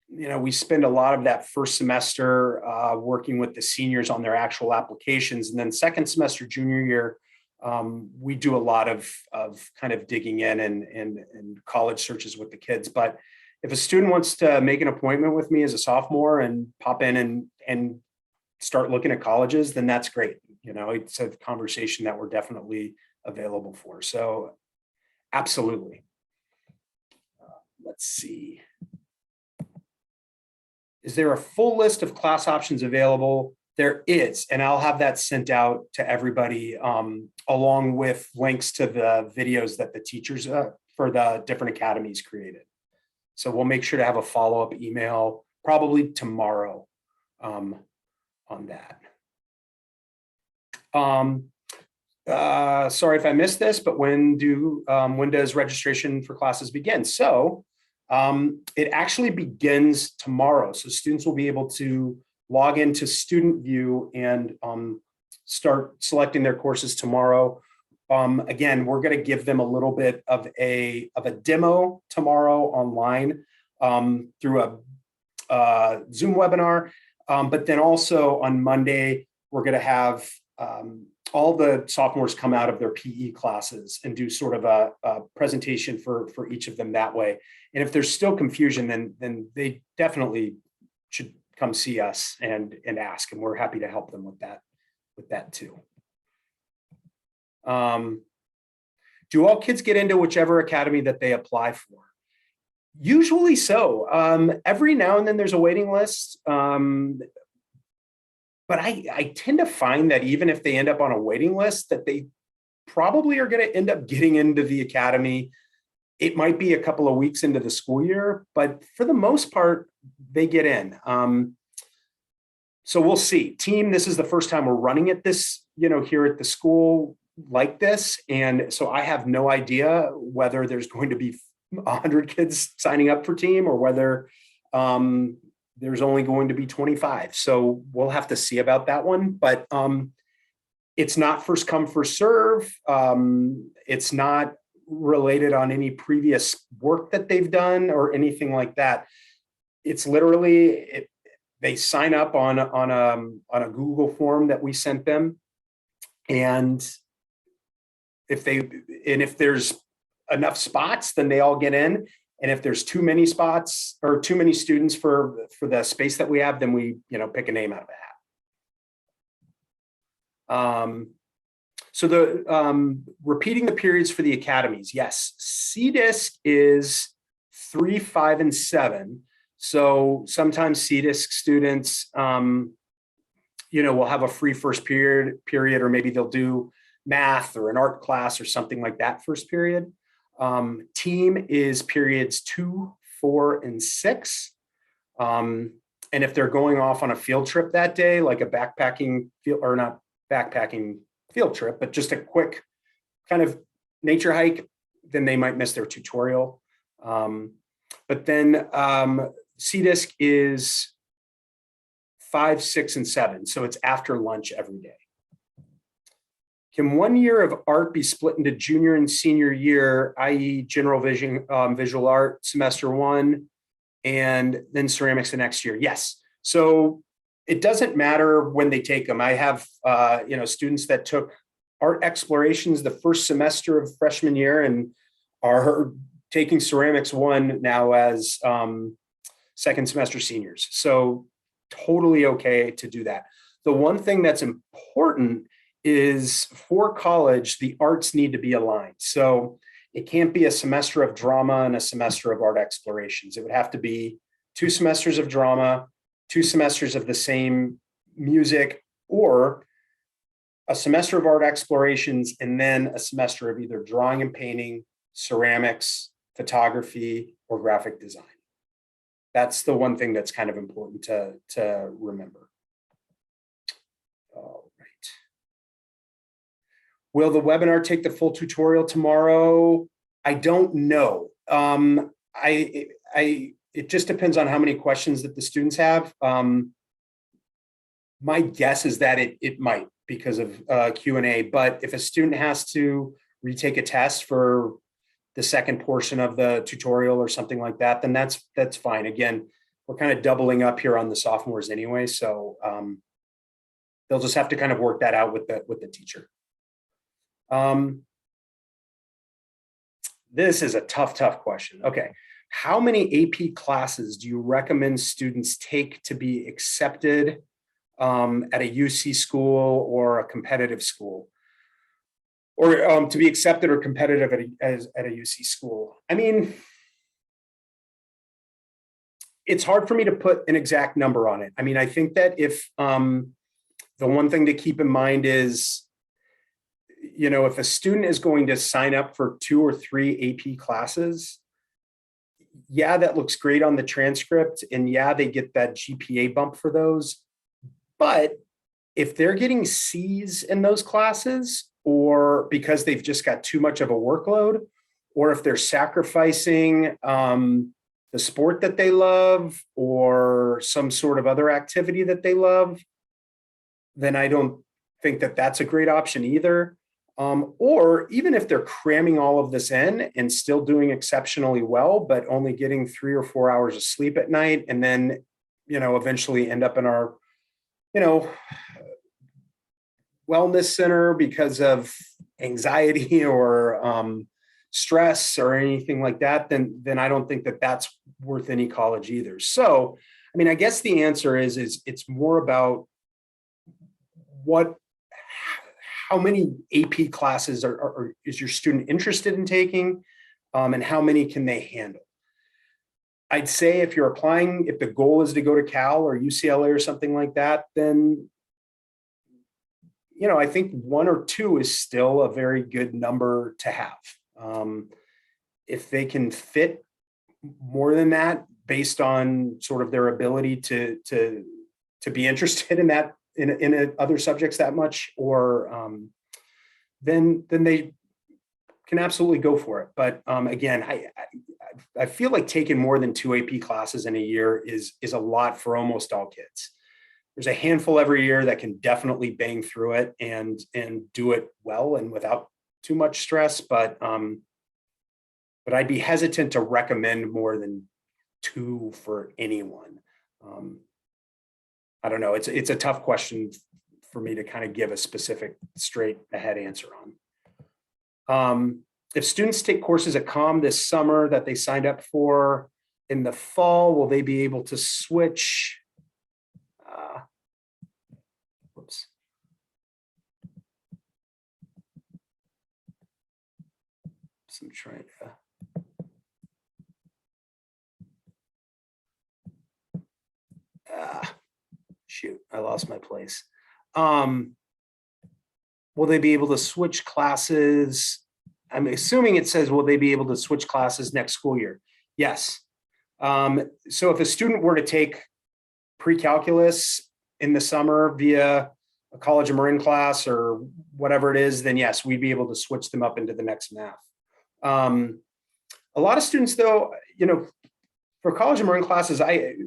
We spend a lot of that first semester working with the seniors on their actual applications, and then second semester junior year, we do a lot of kind of digging in and college searches with the kids. But if a student wants to make an appointment with me as a sophomore and pop in and start looking at colleges, then that's great. It's a conversation that we're definitely available for. So absolutely. Let's see. Is there a full list of class options available? There is, and I'll have that sent out to everybody along with links to the videos that the teachers for the different academies created. So we'll make sure to have a follow-up email probably tomorrow on that. Sorry if I missed this, but when does registration for classes begin? So it actually begins tomorrow. So students will be able to log into Student View and start selecting their courses tomorrow. Again, we're going to give them a little bit of a demo tomorrow online through a Zoom webinar. But then also on Monday, we're going to have all the sophomores come out of their PE classes and do sort of a presentation for each of them that way. And if there's still confusion, then they definitely should come see us and ask, and we're happy to help them with that too. Do all kids get into whichever academy that they apply for? Usually so. Every now and then there's a waiting list. But I tend to find that even if they end up on a waiting list, that they probably are going to end up getting into the academy. It might be a couple of weeks into the school year, but for the most part, they get in. So we'll see. Team, this is the first time we're running it here at the school like this. And so I have no idea whether there's going to be 100 kids signing up for team or whether there's only going to be 25. So we'll have to see about that one, but it's not first come, first serve. It's not related on any previous work that they've done or anything like that. It's literally, they sign up on a Google form that we sent them. And if there's enough spots, then they all get in. And if there's too many spots or too many students for the space that we have, then we pick a name out of a hat. So the repeating the periods for the academies, yes, CDisc is 3, 5, and 7. So sometimes CDisc students, will have a free first period, or maybe they'll do math or an art class or something like that first period. Team is periods 2, 4, and 6. And if they're going off on a field trip that day, like a backpacking field, or not backpacking field trip, but just a quick kind of nature hike, then they might miss their tutorial. But then CDisc is 5, 6, and 7. So it's after lunch every day. Can 1 year of art be split into junior and senior year, i.e. general vision, visual art, semester 1, and then ceramics the next year? Yes. So it doesn't matter when they take them. I have, students that took art explorations the first semester of freshman year and are taking ceramics 1 now as second semester seniors. So totally okay to do that. The one thing that's important is for college, the arts need to be aligned. So it can't be a semester of drama and a semester of art explorations. It would have to be 2 semesters of drama, 2 semesters of the same music, or a semester of art explorations, and then a semester of either drawing and painting, ceramics, photography, or graphic design. That's the one thing that's kind of important to remember. All right. Will the webinar take the full tutorial tomorrow? I don't know. It just depends on how many questions that the students have. My guess is that it might, because of Q&A, but if a student has to retake a test for the second portion of the tutorial or something like that, then that's fine. Again, we're kind of doubling up here on the sophomores anyway, so they'll just have to kind of work that out with the teacher. This is a tough question. Okay. How many AP classes do you recommend students take to be accepted at a UC school or a competitive school? Or to be accepted or competitive at a UC school? I mean, it's hard for me to put an exact number on it. I mean, I think that if the one thing to keep in mind is, if a student is going to sign up for 2 or 3 AP classes, yeah, that looks great on the transcript. And yeah, they get that GPA bump for those. But if they're getting C's in those classes, or because they've just got too much of a workload, or if they're sacrificing the sport that they love or some sort of other activity that they love, then I don't think that that's a great option either. Or even if they're cramming all of this in and still doing exceptionally well, but only getting 3 or 4 hours of sleep at night, and then, eventually end up in our, wellness center because of anxiety or stress or anything like that, then I don't think that that's worth any college either. So, I guess the answer is it's more about how many AP classes is your student interested in taking, and how many can they handle? I'd say if you're applying, if the goal is to go to Cal or UCLA or something like that, then, I think 1 or 2 is still a very good number to have. If they can fit more than that based on sort of their ability to be interested in that, in other subjects that much, or then they can absolutely go for it. But again, I feel like taking more than 2 AP classes in a year is a lot for almost all kids. There's a handful every year that can definitely bang through it and do it well and without too much stress. But I'd be hesitant to recommend more than 2 for anyone. I don't know. It's a tough question for me to kind of give a specific straight ahead answer on. If students take courses at COM this summer that they signed up for in the fall, will they be able to switch? Whoops. So I'm trying to. Shoot, I lost my place. Will they be able to switch classes? I'm assuming it says, will they be able to switch classes next school year? Yes. So if a student were to take pre-calculus in the summer via a College of Marin class or whatever it is, then yes, we'd be able to switch them up into the next math. A lot of students though, for College of Marin classes,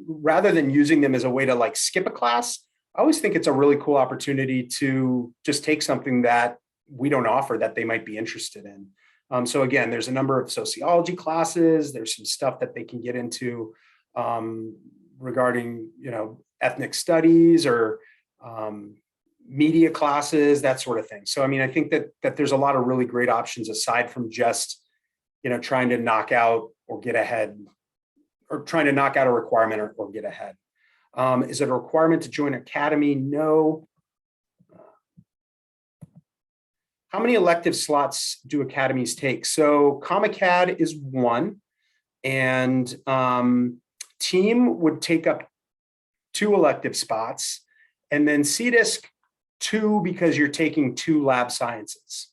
rather than using them as a way to like skip a class, I always think it's a really cool opportunity to just take something that we don't offer that they might be interested in. So again, there's a number of sociology classes. There's some stuff that they can get into regarding, ethnic studies or media classes, that sort of thing. So, I think that there's a lot of really great options aside from just, trying to knock out or get ahead, or trying to knock out a requirement or get ahead. Is it a requirement to join academy? No. How many elective slots do academies take? So ComAcad is 1, and team would take up 2 elective spots, and then CDISC 2 because you're taking 2 lab sciences.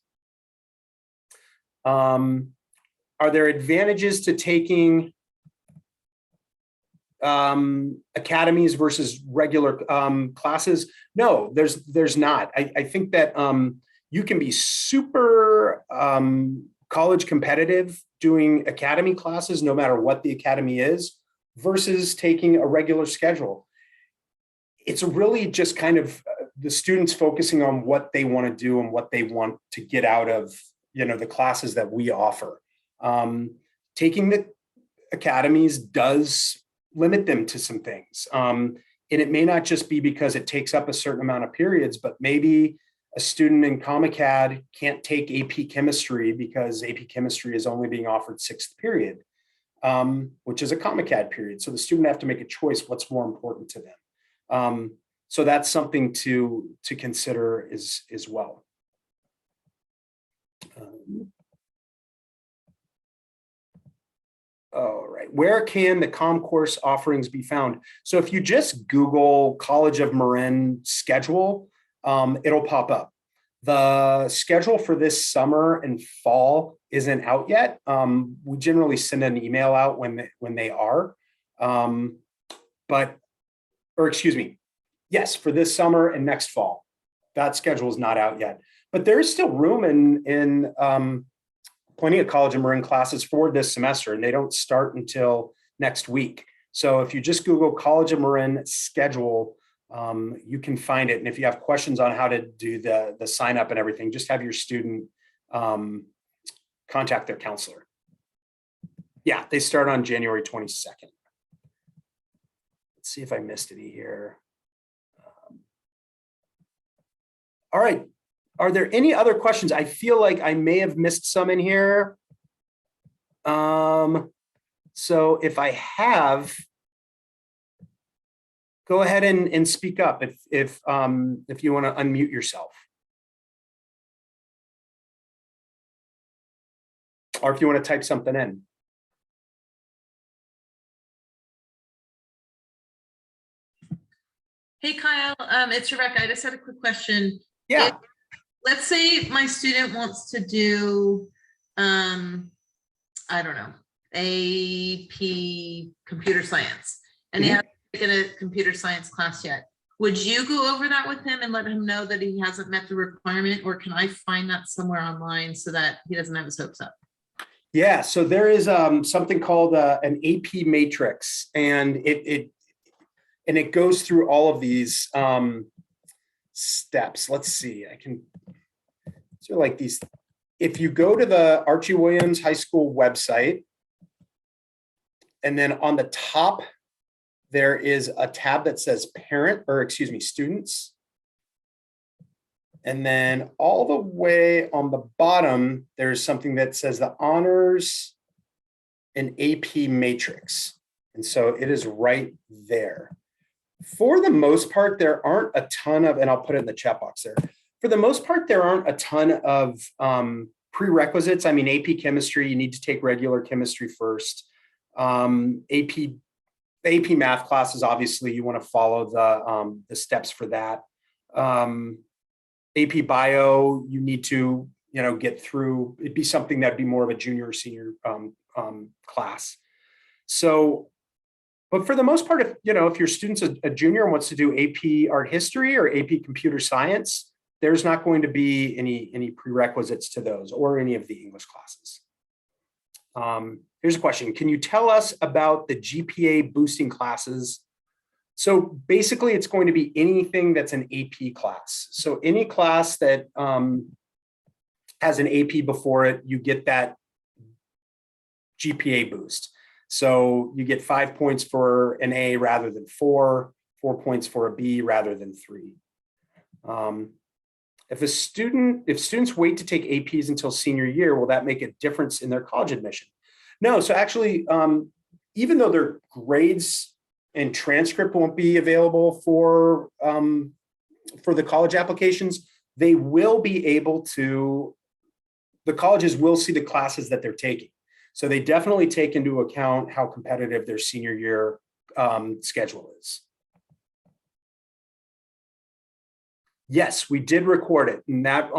Are there advantages to taking academies versus regular classes? No, there's not. I think that you can be super college competitive doing academy classes, no matter what the academy is, versus taking a regular schedule. It's really just kind of the students focusing on what they want to do and what they want to get out of, the classes that we offer. Taking the academies does limit them to some things. And it may not just be because it takes up a certain amount of periods, but maybe a student in ComAcad can't take AP chemistry because AP chemistry is only being offered 6th period, which is a ComAcad period. So the student have to make a choice what's more important to them. So that's something to consider as well. All right, where can the COM course offerings be found? So if you just Google College of Marin schedule, it'll pop up. The schedule for this summer and fall isn't out yet. We generally send an email out when they are, yes, for this summer and next fall. That schedule is not out yet. But there's still room in plenty of college and Marin classes for this semester, and they don't start until next week. So if you just Google College of Marin schedule, you can find it. And if you have questions on how to do the sign up and everything, just have your student contact their counselor. Yeah, they start on January 22nd. Let's see if I missed any here. All right. Are there any other questions? I feel like I may have missed some in here. So if I have, go ahead and speak up if you want to unmute yourself. Or if you want to type something in. Hey, Kyle, it's Rebecca. I just had a quick question. Yeah. Let's say my student wants to do, I don't know, AP computer science, and they haven't taken a computer science class yet. Would you go over that with him and let him know that he hasn't met the requirement, or can I find that somewhere online so that he doesn't have his hopes up? Yeah, so there is something called an AP matrix, and it goes through all of these steps. Let's see, so like these, if you go to the Archie Williams High School website, and then on the top, there is a tab that says students. And then all the way on the bottom, there's something that says the honors and AP matrix. And so it is right there. For the most part, there aren't a ton of, and I'll put it in the chat box there. For the most part, there aren't a ton of prerequisites. I mean, AP chemistry, you need to take regular chemistry first. AP math classes, obviously, you want to follow the steps for that. AP bio, you need to, get through. It'd be something that'd be more of a junior or senior class. So, but for the most part, if your student's a junior and wants to do AP art history or AP computer science, there's not going to be any prerequisites to those or any of the English classes. Here's a question. Can you tell us about the GPA boosting classes? So basically, it's going to be anything that's an AP class. So any class that has an AP before it, you get that GPA boost. So you get 5 points for an A rather than 4 points for a B rather than 3. If students wait to take APs until senior year, will that make a difference in their college admission? No, so actually, even though their grades and transcript won't be available for the college applications, they will be able to, the colleges will see the classes that they're taking. So they definitely take into account how competitive their senior year schedule is. Yes, we did record it, and that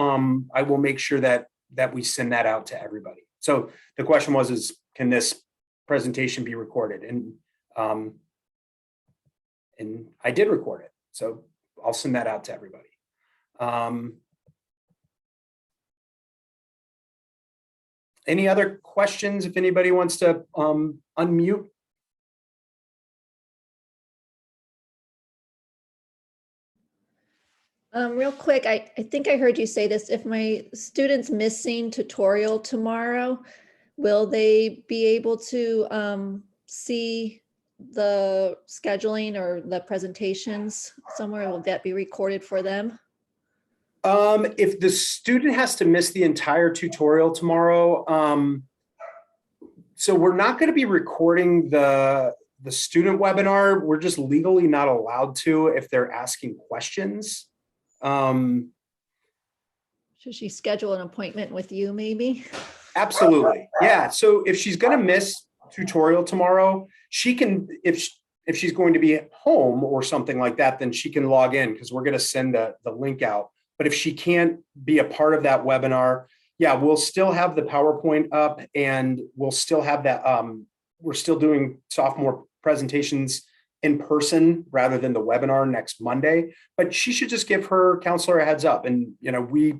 I will make sure that we send that out to everybody. So the question was, can this presentation be recorded? And I did record it, so I'll send that out to everybody. Any other questions? If anybody wants to unmute. Real quick, I think I heard you say this. If my student's missing tutorial tomorrow, will they be able to see the scheduling or the presentations somewhere? Will that be recorded for them? If the student has to miss the entire tutorial tomorrow, so we're not going to be recording the student webinar. We're just legally not allowed to if they're asking questions. Should she schedule an appointment with you maybe? Absolutely. Yeah. So if she's going to miss tutorial tomorrow, she can, if she's going to be at home or something like that, then she can log in because we're going to send the link out. But if she can't be a part of that webinar, yeah, we'll still have the PowerPoint up and we'll still have that. We're still doing sophomore presentations in person rather than the webinar next Monday, but she should just give her counselor a heads up. And, we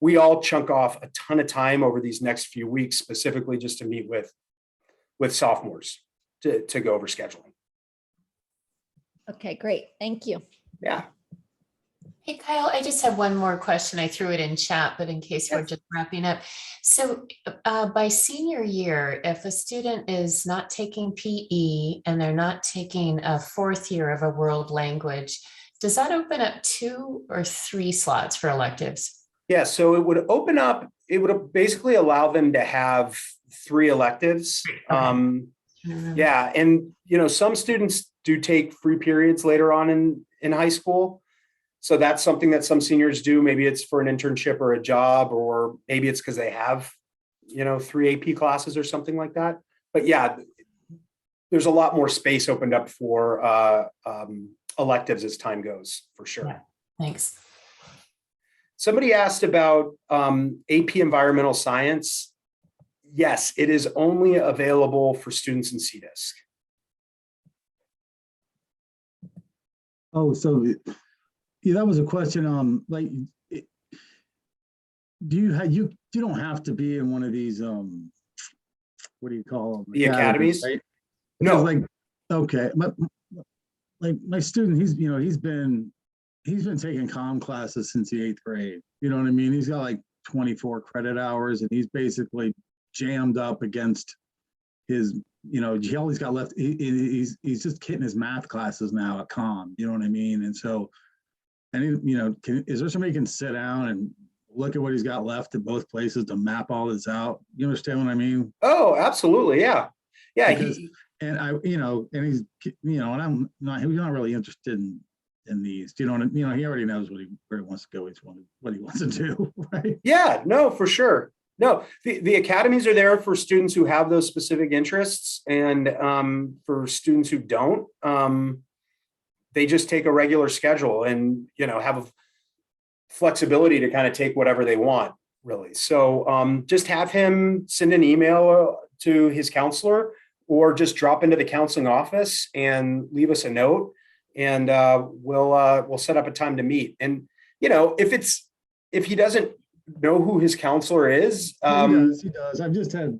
we all chunk off a ton of time over these next few weeks, specifically just to meet with sophomores to go over scheduling. Okay, great. Thank you. Yeah. Hey, Kyle, I just have one more question. I threw it in chat, but in case we're just wrapping up. So by senior year, if a student is not taking PE and they're not taking a 4th year of a world language, does that open up 2 or 3 slots for electives? Yeah, so it would open up, it would basically allow them to have 3 electives. Okay. Yeah, and some students do take free periods later on in high school. So that's something that some seniors do. Maybe it's for an internship or a job, or maybe it's because they have, 3 AP classes or something like that. But yeah, there's a lot more space opened up for electives as time goes, for sure. Yeah. Thanks. Somebody asked about AP Environmental Science. Yes, it is only available for students in CDISC. Oh, so yeah, that was a question. You don't have to be in one of these what do you call them? The academies, right? No. Because okay, my student, he's been taking comm classes since the 8th grade. You know what I mean? He's got like 24 credit hours, and he's basically jammed up against his, he always got left. He's just hitting his math classes now at comm. You know what I mean? And so, is there somebody who can sit down and look at what he's got left at both places to map all this out? You understand what I mean? Oh, absolutely. Yeah. Yeah. Because, and he's, and I'm not, he's not really interested in these, he already knows where he wants to go, what he wants to do, right? Yeah, no, for sure. No, the academies are there for students who have those specific interests, and for students who don't, they just take a regular schedule and, have a flexibility to kind of take whatever they want, really. So just have him send an email to his counselor, or just drop into the counseling office and leave us a note, and we'll set up a time to meet. And, if he doesn't know who his counselor is. He does. I've just gone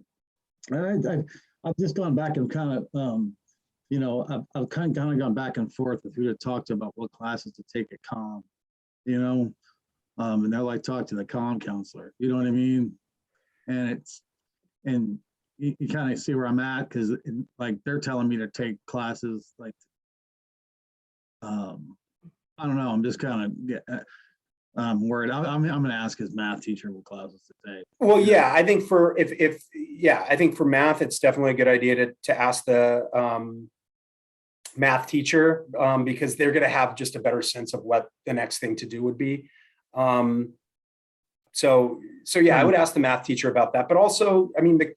back and kind of, I've kind of gone back and forth with who to talk to about what classes to take at comm, and they're like, talk to the comm counselor, you know what I mean? And you kind of see where I'm at, because like they're telling me to take classes like, I don't know, I'm just kind of worried. I'm going to ask his math teacher what classes to take. Well, yeah, I think for I think for math, it's definitely a good idea to ask the math teacher, because they're going to have just a better sense of what the next thing to do would be. So yeah, I would ask the math teacher about that. But also, I mean, the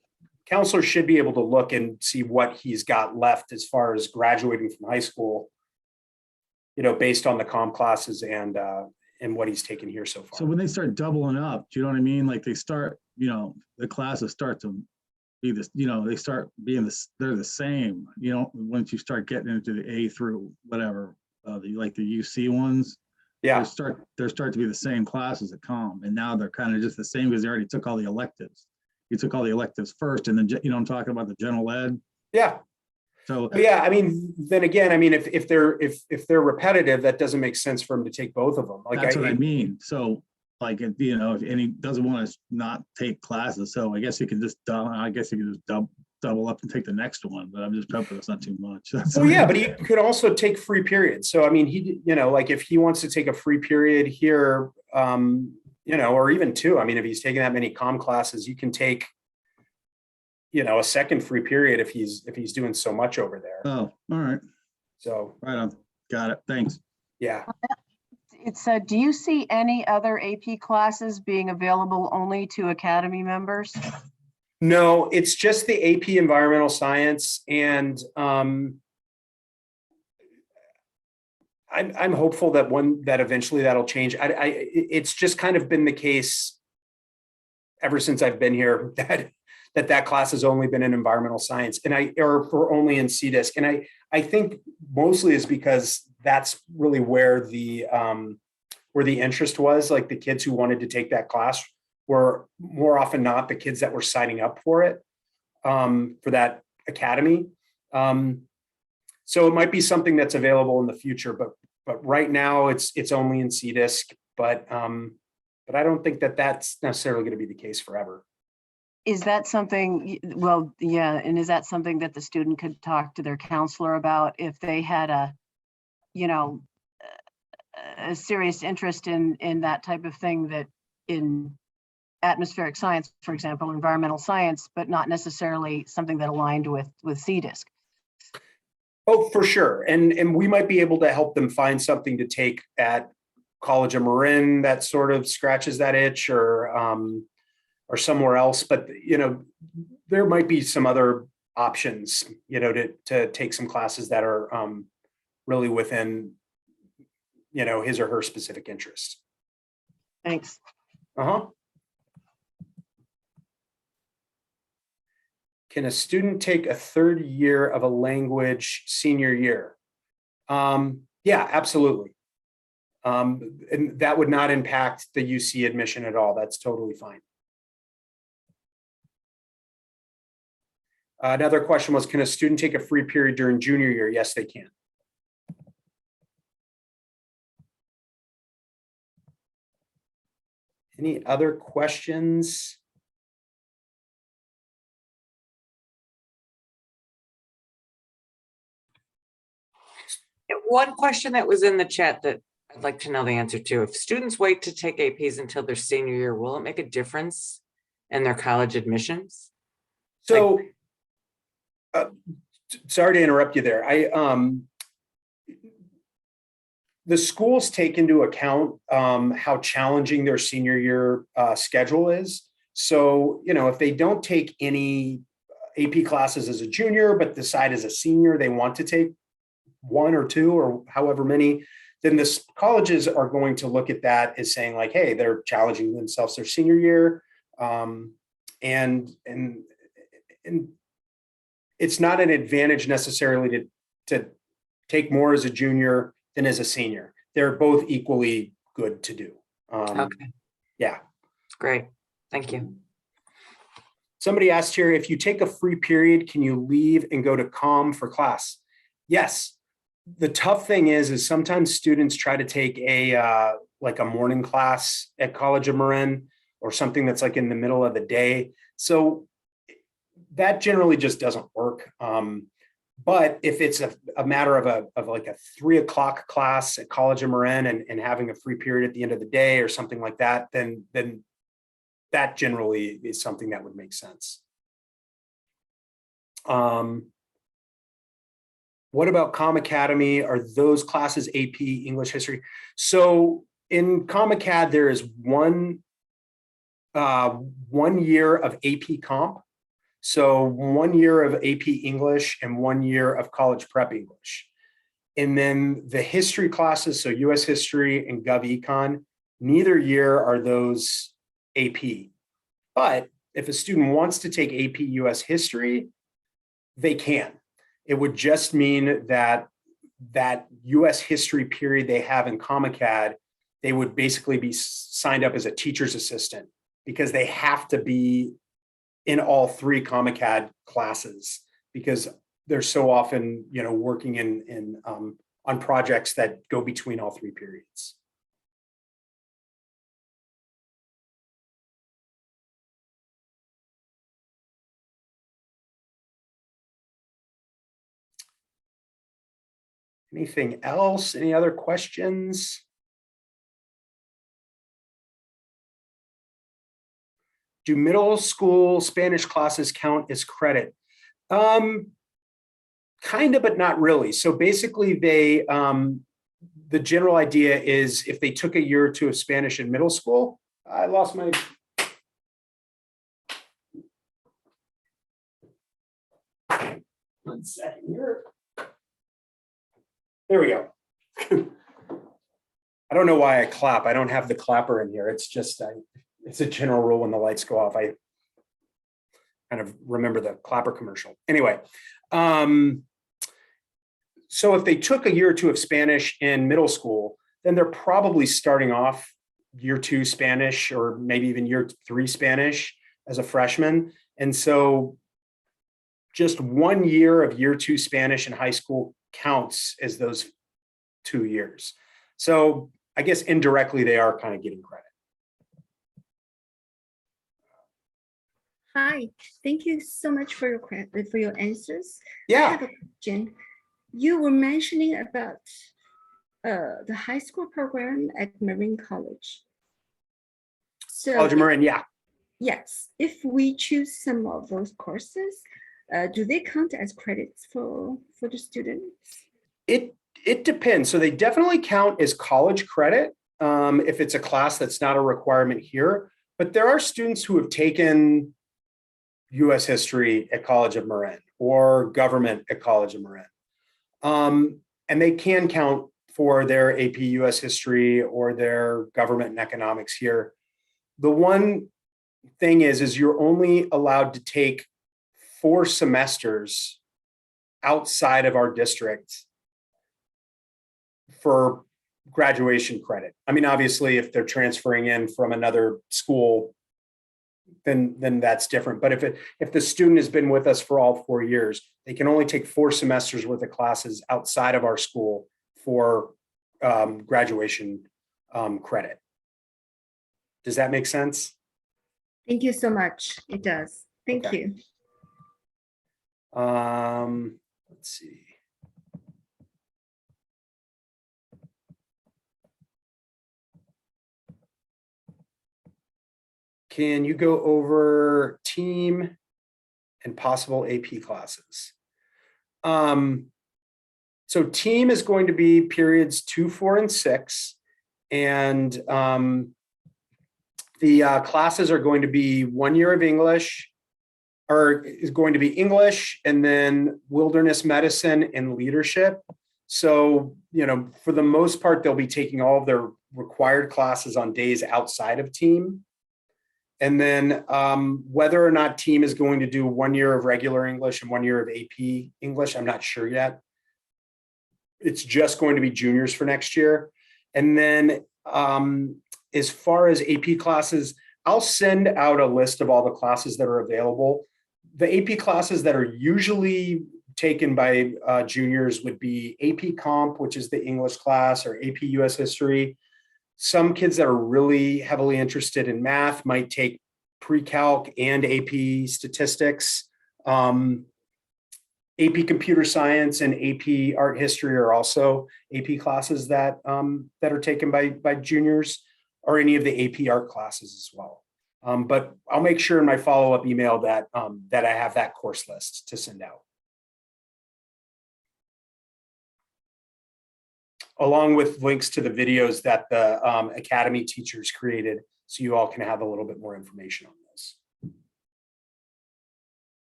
counselor should be able to look and see what he's got left as far as graduating from high school, based on the comm classes and what he's taken here so far. So when they start doubling up, do you know what I mean? Like they start, the classes start to be this, they start being this, they're the same, once you start getting into the A through whatever, the UC ones. Yeah. They start to be the same classes at comm, and now they're kind of just the same because they already took all the electives. You took all the electives first, and then, I'm talking about the general ed. Yeah. So yeah, I mean, then again, I mean, if they're repetitive, that doesn't make sense for him to take both of them. Like that's what I mean. So like, and he doesn't want to not take classes, so I guess he can just double up and take the next one. But I'm just hoping it's not too much. Well, yeah, but he could also take free periods. So I mean, like if he wants to take a free period here, or even 2. I mean, if he's taking that many comm classes, you can take, a second free period if he's doing so much over there. Oh, all right. So right on. Got it. Thanks. Yeah. It's do you see any other AP classes being available only to Academy members? No, it's just the AP Environmental Science, and I'm hopeful that eventually that'll change. It's just kind of been the case ever since I've been here that class has only been in environmental science, or only in CDISC. And I think mostly is because that's really where the interest was. Like the kids who wanted to take that class were more often not the kids that were signing up for it, for that academy. So it might be something that's available in the future, but right now it's only in CDISC, but I don't think that that's necessarily going to be the case forever. Is that something, well, yeah, and is that something that the student could talk to their counselor about if they had a, you know, a serious interest in that type of thing, that in atmospheric science, for example, environmental science, but not necessarily something that aligned with CDISC? Oh, for sure. And we might be able to help them find something to take at College of Marin that sort of scratches that itch, or somewhere else. But, you know, there might be some other options, you know, to take some classes that are really within, you know, his or her specific interest. Thanks. Uh-huh. Can a student take a third year of a language senior year? Yeah, absolutely. And that would not impact the UC admission at all. That's totally fine. Another question was, can a student take a free period during junior year? Yes, they can. Any other questions? One question that was in the chat that I'd like to know the answer to: if students wait to take APs until their senior year, will it make a difference in their college admissions? So, sorry to interrupt you there. The schools take into account how challenging their senior year schedule is. So, you know, if they don't take any AP classes as a junior, but decide as a senior they want to take one or two or however many, then the colleges are going to look at that as saying like, hey, they're challenging themselves their senior year. And it's not an advantage necessarily to take more as a junior than as a senior. They're both equally good to do. Okay, Yeah. great. Thank you. Somebody asked here, if you take a free period, can you leave and go to comm for class? Yes. The tough thing is sometimes students try to take a like a morning class at College of Marin, or something that's like in the middle of the day. So that generally just doesn't work. But if it's a matter of like a 3 o'clock class at College of Marin and having a free period at the end of the day or something like that, then that generally is something that would make sense. What about Comm Academy? Are those classes AP English history? So in Comm Acad, there is one year of AP Comp. So 1 year of AP English and 1 year of college prep English. And then the history classes, so US history and Gov Econ, neither year are those AP. But if a student wants to take AP US history, they can. It would just mean that US history period they have in Comm Acad, they would basically be signed up as a teacher's assistant, because they have to be in all 3 Comm Acad classes, because they're so often, you know, working on projects that go between all 3 periods. Anything else? Any other questions? Do middle school Spanish classes count as credit? Kind of, but not really. So basically they, the general idea is if they took a year or 2 of Spanish in middle school, I lost my. One second here. There we go. I don't know why I clap. I don't have the clapper in here. It's just, it's a general rule when the lights go off. I kind of remember the clapper commercial. Anyway, so if they took a year or 2 of Spanish in middle school, then they're probably starting off year 2 Spanish or maybe even year 3 Spanish as a freshman. And so just 1 year of year 2 Spanish in high school counts as those 2 years. So I guess indirectly they are kind of getting credit. Hi, thank you so much for your answers. I Yeah. have a question. You were mentioning about the high school program at Marine College. So College of Marin, yeah. yes, if we choose some of those courses, do they count as credits for the students? It depends. So they definitely count as college credit if it's a class that's not a requirement here. But there are students who have taken U.S. history at College of Marin or government at College of Marin. And they can count for their AP U.S. history or their government and economics here. The one thing is you're only allowed to take 4 semesters outside of our district for graduation credit. I mean, obviously, if they're transferring in from another school, then that's different. But if the student has been with us for all 4 years, they can only take 4 semesters worth of classes outside of our school for graduation credit. Does that make sense? Thank you so much. It does. Thank Okay. you. Let's see. Can you go over team and possible AP classes? So team is going to be periods 2, 4, and 6. And the classes are going to be 1 year of English, or is going to be English, and then wilderness medicine and leadership. So, for the most part, they'll be taking all of their required classes on days outside of team. And then whether or not team is going to do 1 year of regular English and 1 year of AP English, I'm not sure yet. It's just going to be juniors for next year. And then as far as AP classes, I'll send out a list of all the classes that are available. The AP classes that are usually taken by juniors would be AP Comp, which is the English class, or AP US History. Some kids that are really heavily interested in math might take pre-calc and AP Statistics. AP Computer Science and AP Art History are also AP classes that are taken by juniors, or any of the AP Art classes as well. But I'll make sure in my follow-up email that I have that course list to send out, along with links to the videos that the Academy teachers created, so you all can have a little bit more information on this.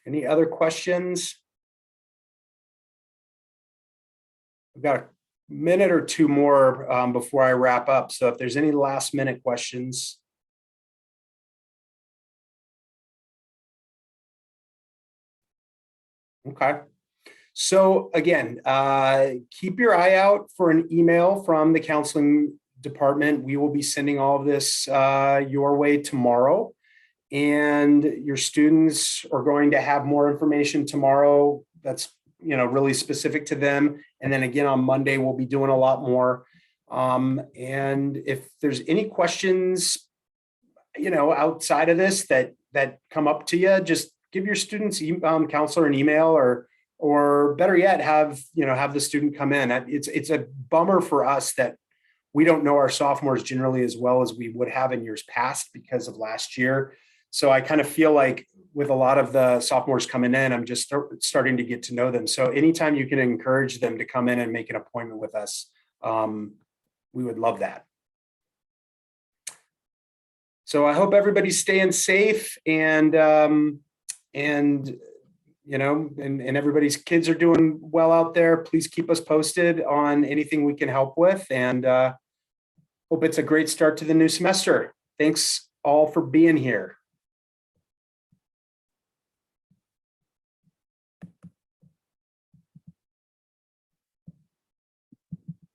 Any other questions? We've got a minute or two more before I wrap up. So if there's any last minute questions. Okay. So again, keep your eye out for an email from the counseling department. We will be sending all of this your way tomorrow. And your students are going to have more information tomorrow that's really specific to them. And then again on Monday, we'll be doing a lot more. And if there's any questions, outside of this that come up to you, just give your students counselor an email, or better yet, have the student come in. It's a bummer for us that we don't know our sophomores generally as well as we would have in years past because of last year. So I kind of feel like with a lot of the sophomores coming in, I'm just starting to get to know them. So anytime you can encourage them to come in and make an appointment with us, we would love that. So I hope everybody's staying safe, and everybody's kids are doing well out there. Please keep us posted on anything we can help with, and hope it's a great start to the new semester. Thanks all for being here.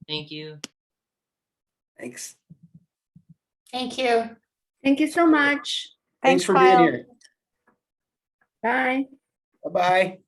Thank you. Thanks. Thank you. Thank you so much. Thanks Thanks, for being Kyle. here. Bye. Bye-bye.